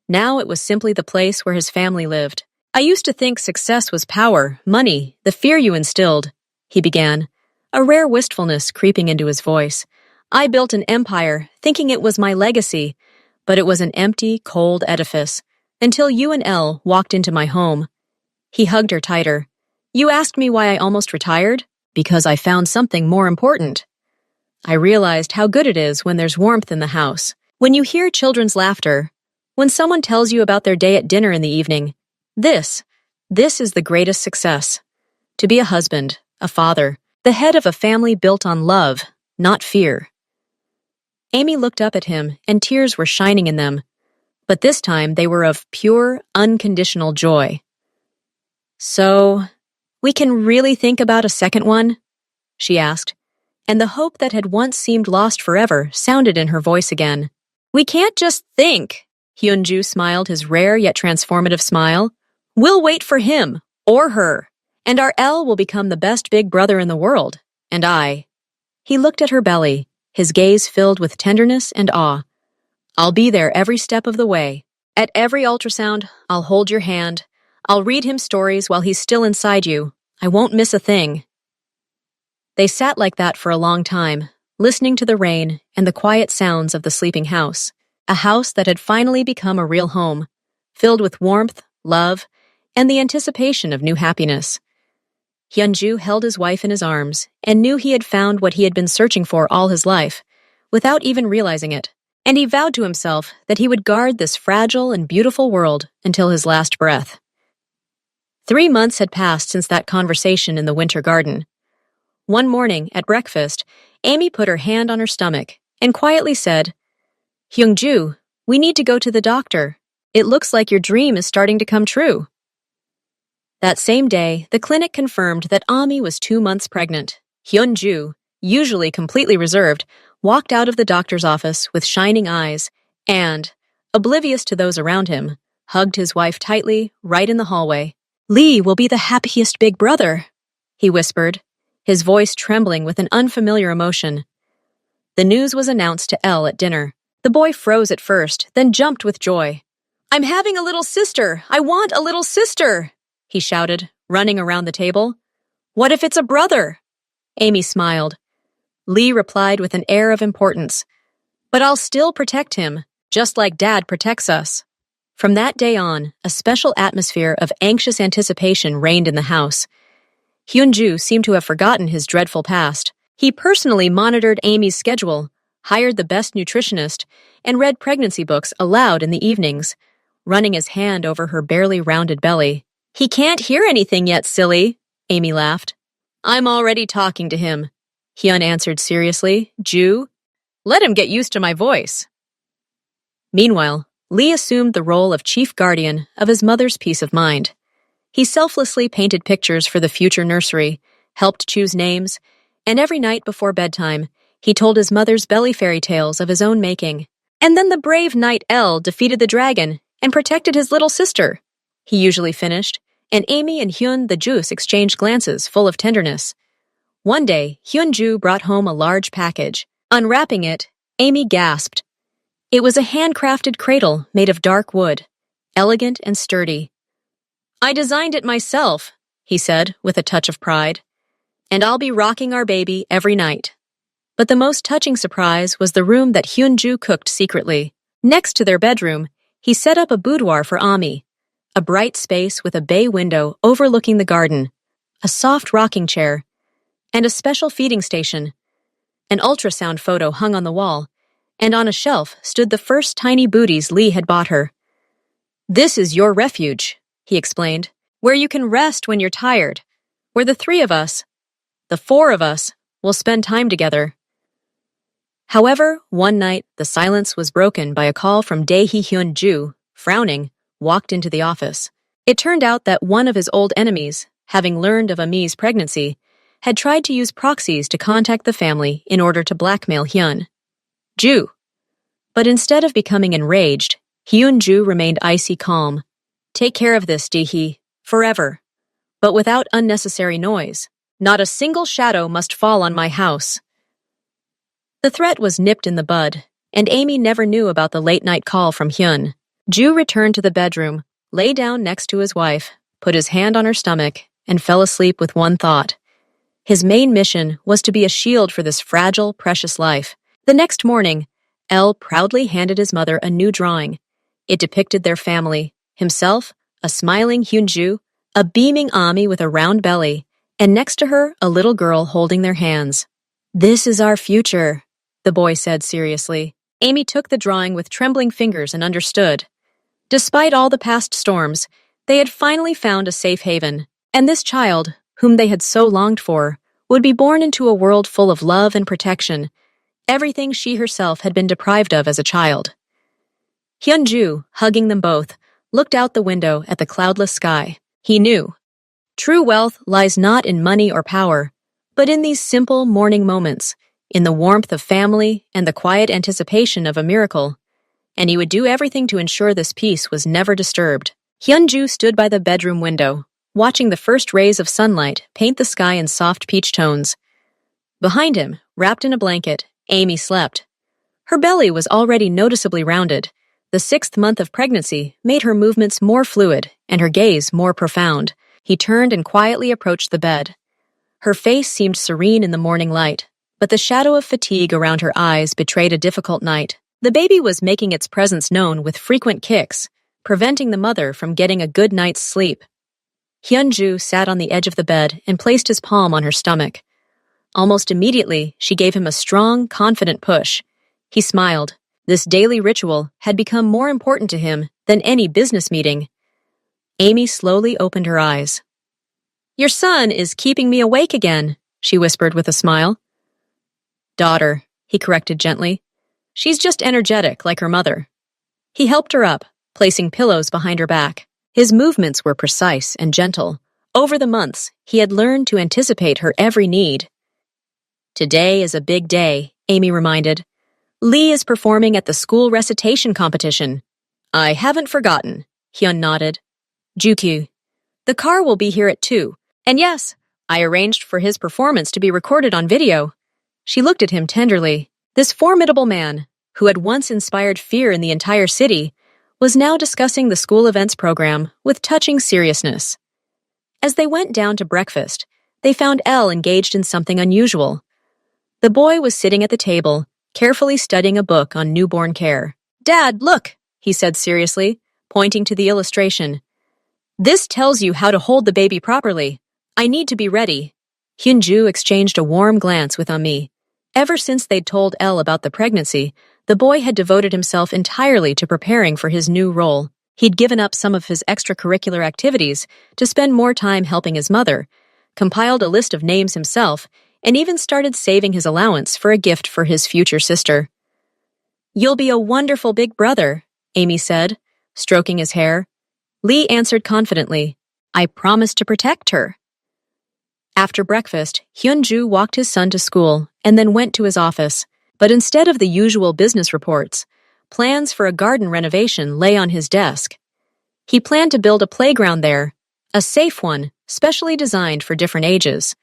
Speaker 1: Now it was simply the place where his family lived. "I used to think success was power, money, the fear you instilled," he began, a rare wistfulness creeping into his voice. "I built an empire, thinking it was my legacy, but it was an empty, cold edifice, until you and Elle walked into my home." He hugged her tighter. "You asked me why I almost retired? Because I found something more important." I realized how good it is when there's warmth in the house. When you hear children's laughter, when someone tells you about their day at dinner in the evening, this is the greatest success. To be a husband, a father, the head of a family built on love, not fear. Amy looked up at him, and tears were shining in them, but this time they were of pure, unconditional joy. So, we can really think about a second one? She asked, and the hope that had once seemed lost forever sounded in her voice again. We can't just think, Hyunju smiled his rare yet transformative smile. We'll wait for him, or her, and our L will become the best big brother in the world, and I. He looked at her belly, his gaze filled with tenderness and awe. I'll be there every step of the way. At every ultrasound, I'll hold your hand. I'll read him stories while he's still inside you. I won't miss a thing. They sat like that for a long time, listening to the rain and the quiet sounds of the sleeping house, a house that had finally become a real home, filled with warmth, love, and the anticipation of new happiness. Hyunju held his wife in his arms and knew he had found what he had been searching for all his life, without even realizing it, and he vowed to himself that he would guard this fragile and beautiful world until his last breath. 3 months had passed since that conversation in the winter garden. One morning, at breakfast, Amy put her hand on her stomach and quietly said, Hyunju, we need to go to the doctor. It looks like your dream is starting to come true. That same day, the clinic confirmed that Ami was 2 months pregnant. Hyunju, usually completely reserved, walked out of the doctor's office with shining eyes and, oblivious to those around him, hugged his wife tightly right in the hallway. Lee will be the happiest big brother, he whispered, his voice trembling with an unfamiliar emotion. The news was announced to Elle at dinner. The boy froze at first, then jumped with joy. I'm having a little sister! I want a little sister! He shouted, running around the table. What if it's a brother? Amy smiled. Lee replied with an air of importance. But I'll still protect him, just like Dad protects us. From that day on, a special atmosphere of anxious anticipation reigned in the house. Hyunju seemed to have forgotten his dreadful past. He personally monitored Amy's schedule, hired the best nutritionist, and read pregnancy books aloud in the evenings, running his hand over her barely rounded belly. He can't hear anything yet, silly, Amy laughed. I'm already talking to him, Hyun answered seriously. Ju, let him get used to my voice. Meanwhile, Lee assumed the role of chief guardian of his mother's peace of mind. He selflessly painted pictures for the future nursery, helped choose names, and every night before bedtime, he told his mother's belly fairy tales of his own making. And then the brave knight Elle defeated the dragon and protected his little sister, he usually finished, and Amy and Hyun the Juice exchanged glances full of tenderness. One day, Hyunju brought home a large package. Unwrapping it, Amy gasped. It was a handcrafted cradle made of dark wood, elegant and sturdy. I designed it myself, he said with a touch of pride, and I'll be rocking our baby every night. But the most touching surprise was the room that Hyunju cooked secretly. Next to their bedroom, he set up a boudoir for Ami, a bright space with a bay window overlooking the garden, a soft rocking chair, and a special feeding station. An ultrasound photo hung on the wall, and on a shelf stood the first tiny booties Lee had bought her. This is your refuge, he explained, where you can rest when you're tired, where the 3 of us, the 4 of us, will spend time together. However, one night, the silence was broken by a call from Dae-hee Hyun-ju, frowning, walked into the office. It turned out that one of his old enemies, having learned of Ami's pregnancy, had tried to use proxies to contact the family in order to blackmail Hyun. Ju. But instead of becoming enraged, Hyun-ju remained icy calm. Take care of this, Dae-hee, forever, but without unnecessary noise. Not a single shadow must fall on my house. The threat was nipped in the bud, and Amy never knew about the late-night call from Hyun. Ju returned to the bedroom, lay down next to his wife, put his hand on her stomach, and fell asleep with one thought. His main mission was to be a shield for this fragile, precious life. The next morning, Elle proudly handed his mother a new drawing. It depicted their family, himself, a smiling Hyunju, a beaming Ami with a round belly, and next to her, a little girl holding their hands. This is our future, the boy said seriously. Amy took the drawing with trembling fingers and understood. Despite all the past storms, they had finally found a safe haven, and this child, whom they had so longed for, would be born into a world full of love and protection, everything she herself had been deprived of as a child. Hyunju, hugging them both, looked out the window at the cloudless sky. He knew. True wealth lies not in money or power, but in these simple morning moments, in the warmth of family and the quiet anticipation of a miracle, and he would do everything to ensure this peace was never disturbed. Hyunju stood by the bedroom window, watching the first rays of sunlight paint the sky in soft peach tones. Behind him, wrapped in a blanket, Amy slept. Her belly was already noticeably rounded. The 6th month of pregnancy made her movements more fluid and her gaze more profound. He turned and quietly approached the bed. Her face seemed serene in the morning light, but the shadow of fatigue around her eyes betrayed a difficult night. The baby was making its presence known with frequent kicks, preventing the mother from getting a good night's sleep. Hyunju sat on the edge of the bed and placed his palm on her stomach. Almost immediately, she gave him a strong, confident push. He smiled. This daily ritual had become more important to him than any business meeting. Amy slowly opened her eyes. "Your son is keeping me awake again," she whispered with a smile. "Daughter," he corrected gently. "She's just energetic like her mother." He helped her up, placing pillows behind her back. His movements were precise and gentle. Over the months, he had learned to anticipate her every need. "Today is a big day," Amy reminded. "Lee is performing at the school recitation competition." "I haven't forgotten," Hyun nodded. "Jukyu, the car will be here at 2. And yes, I arranged for his performance to be recorded on video." She looked at him tenderly. This formidable man, who had once inspired fear in the entire city, was now discussing the school events program with touching seriousness. As they went down to breakfast, they found Elle engaged in something unusual. The boy was sitting at the table, carefully studying a book on newborn care. "Dad, look," he said seriously, pointing to the illustration. "This tells you how to hold the baby properly. I need to be ready." Hyunju exchanged a warm glance with Ami. Ever since they'd told Elle about the pregnancy, the boy had devoted himself entirely to preparing for his new role. He'd given up some of his extracurricular activities to spend more time helping his mother, compiled a list of names himself, and even started saving his allowance for a gift for his future sister. "You'll be a wonderful big brother," Amy said, stroking his hair. Lee answered confidently, "I promise to protect her." After breakfast, Hyunju walked his son to school and then went to his office. But instead of the usual business reports, plans for a garden renovation lay on his desk. He planned to build a playground there, a safe one, specially designed for different ages.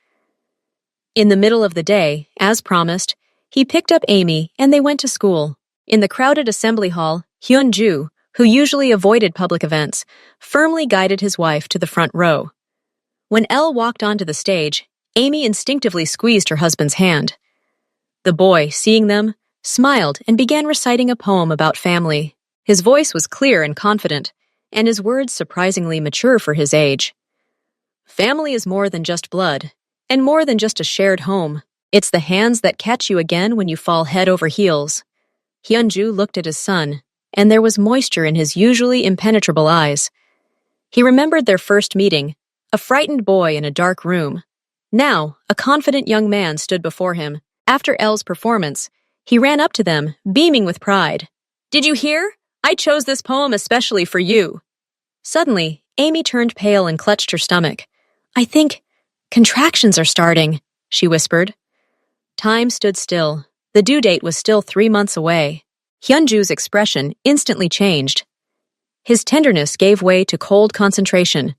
Speaker 1: In the middle of the day, as promised, he picked up Amy and they went to school. In the crowded assembly hall, Hyunju, who usually avoided public events, firmly guided his wife to the front row. When Elle walked onto the stage, Amy instinctively squeezed her husband's hand. The boy, seeing them, smiled and began reciting a poem about family. His voice was clear and confident, and his words surprisingly mature for his age. "Family is more than just blood, and more than just a shared home. It's the hands that catch you again when you fall head over heels." Hyunju looked at his son, and there was moisture in his usually impenetrable eyes. He remembered their first meeting, a frightened boy in a dark room. Now, a confident young man stood before him. After Elle's performance, he ran up to them, beaming with pride. "Did you hear? I chose this poem especially for you." Suddenly, Amy turned pale and clutched her stomach. "I think contractions are starting," she whispered. Time stood still. The due date was still 3 months away. Hyunju's expression instantly changed. His tenderness gave way to cold concentration.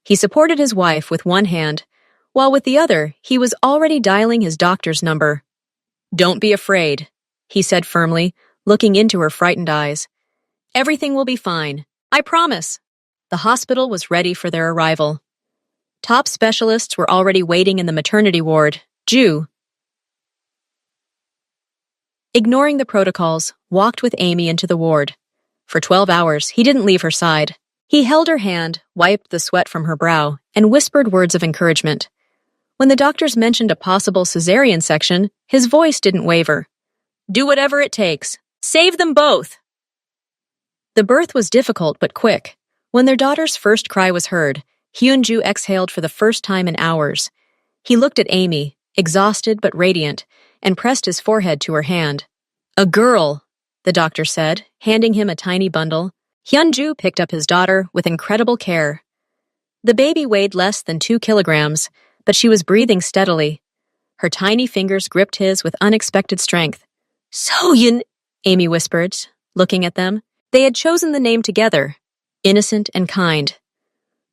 Speaker 1: He supported his wife with one hand, while with the other, he was already dialing his doctor's number. "Don't be afraid," he said firmly, looking into her frightened eyes. "Everything will be fine. I promise." The hospital was ready for their arrival. Top specialists were already waiting in the maternity ward. Ju, ignoring the protocols, walked with Amy into the ward. For 12 hours, he didn't leave her side. He held her hand, wiped the sweat from her brow, and whispered words of encouragement. When the doctors mentioned a possible cesarean section, his voice didn't waver. Do whatever it takes. Save them both! The birth was difficult but quick. When their daughter's first cry was heard, Hyunju exhaled for the first time in hours. He looked at Amy, exhausted but radiant, and pressed his forehead to her hand. A girl, the doctor said, handing him a tiny bundle. Hyunju picked up his daughter with incredible care. The baby weighed less than 2 kilograms, but she was breathing steadily. Her tiny fingers gripped his with unexpected strength. So-yun, Amy whispered, looking at them. They had chosen the name together, innocent and kind.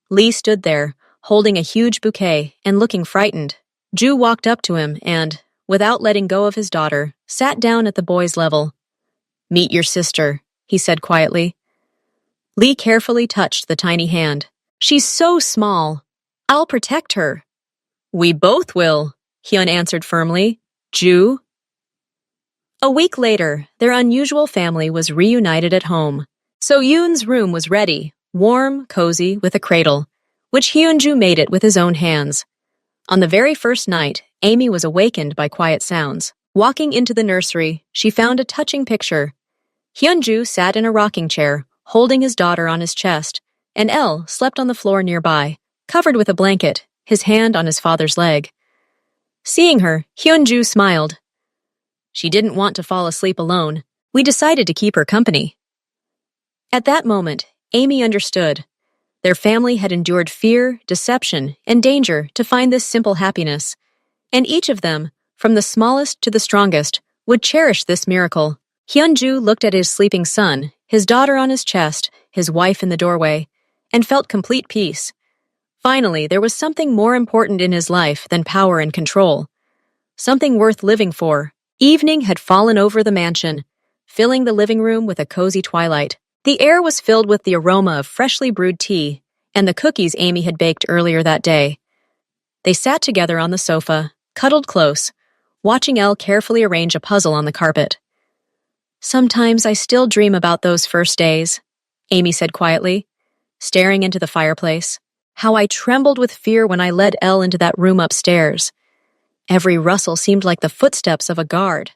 Speaker 1: Lee stood there, holding a huge bouquet and looking frightened. Ju walked up to him and, without letting go of his daughter, sat down at the boy's level. Meet your sister, he said quietly. Lee carefully touched the tiny hand. She's so small. I'll protect her. We both will, Hyun answered firmly. Ju? A week later, their unusual family was reunited at home. So-yoon's room was ready, warm, cozy, with a cradle, which Hyunju made it with his own hands. On the very first night, Amy was awakened by quiet sounds. Walking into the nursery, she found a touching picture. Hyunju sat in a rocking chair, holding his daughter on his chest, and Elle slept on the floor nearby, covered with a blanket, his hand on his father's leg. Seeing her, Hyunju smiled. She didn't want to fall asleep alone. We decided to keep her company. At that moment, Amy understood. Their family had endured fear, deception, and danger to find this simple happiness. And each of them, from the smallest to the strongest, would cherish this miracle. Hyunju looked at his sleeping son, his daughter on his chest, his wife in the doorway, and felt complete peace. Finally, there was something more important in his life than power and control. Something worth living for. Evening had fallen over the mansion, filling the living room with a cozy twilight. The air was filled with the aroma of freshly brewed tea and the cookies Amy had baked earlier that day. They sat together on the sofa, cuddled close, watching Elle carefully arrange a puzzle on the carpet. Sometimes I still dream about those first days, Amy said quietly, staring into the fireplace. How I trembled with fear when I led Elle into that room upstairs. Every rustle seemed like the footsteps of a guard.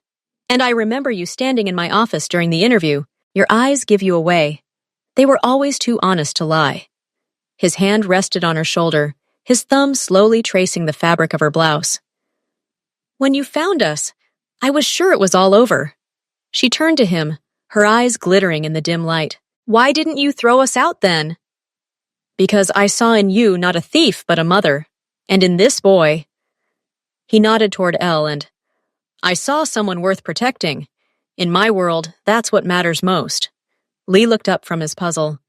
Speaker 1: And I remember you standing in my office during the interview. Your eyes give you away. They were always too honest to lie. His hand rested on her shoulder, his thumb slowly tracing the fabric of her blouse. When you found us, I was sure it was all over. She turned to him, her eyes glittering in the dim light. Why didn't you throw us out then? Because I saw in you not a thief but a mother, and in this boy... He nodded toward Elle and, I saw someone worth protecting. In my world, that's what matters most. Lee looked up from his puzzle.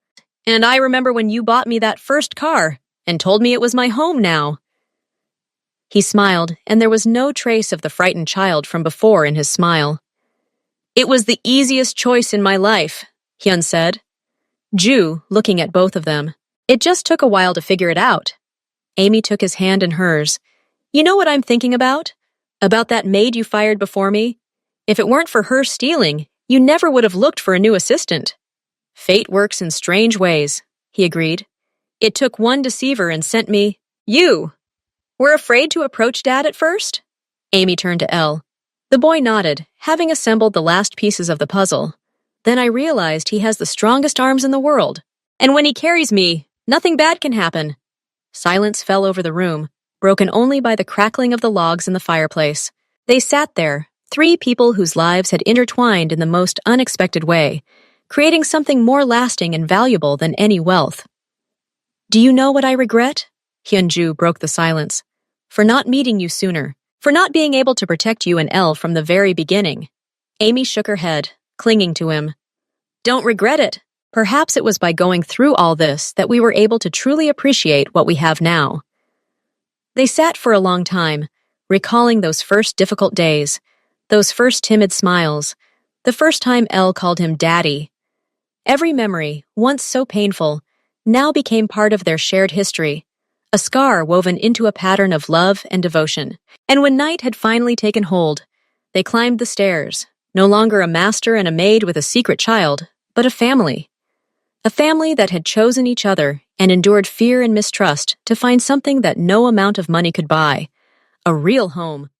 Speaker 1: And I remember when you bought me that first car and told me it was my home now. He smiled, and there was no trace of the frightened child from before in his smile. It was the easiest choice in my life, Hyun said. Ju, looking at both of them. It just took a while to figure it out. Amy took his hand in hers. You know what I'm thinking about? About that maid you fired before me? If it weren't for her stealing, you never would have looked for a new assistant. Fate works in strange ways, he agreed. It took one deceiver and sent me... You! Were afraid to approach Dad at first? Amy turned to Elle. The boy nodded, having assembled the last pieces of the puzzle. Then I realized he has the strongest arms in the world. And when he carries me, nothing bad can happen. Silence fell over the room, broken only by the crackling of the logs in the fireplace. They sat there, 3 people whose lives had intertwined in the most unexpected way, creating something more lasting and valuable than any wealth. Do you know what I regret? Hyunju broke the silence. For not meeting you sooner. For not being able to protect you and Elle from the very beginning. Amy shook her head, clinging to him. Don't regret it. Perhaps it was by going through all this that we were able to truly appreciate what we have now. They sat for a long time, recalling those first difficult days, those first timid smiles, the first time Elle called him Daddy. Every memory, once so painful, now became part of their shared history, a scar woven into a pattern of love and devotion. And when night had finally taken hold, they climbed the stairs, no longer a master and a maid with a secret child, but a family. A family that had chosen each other and endured fear and mistrust to find something that no amount of money could buy, A real home,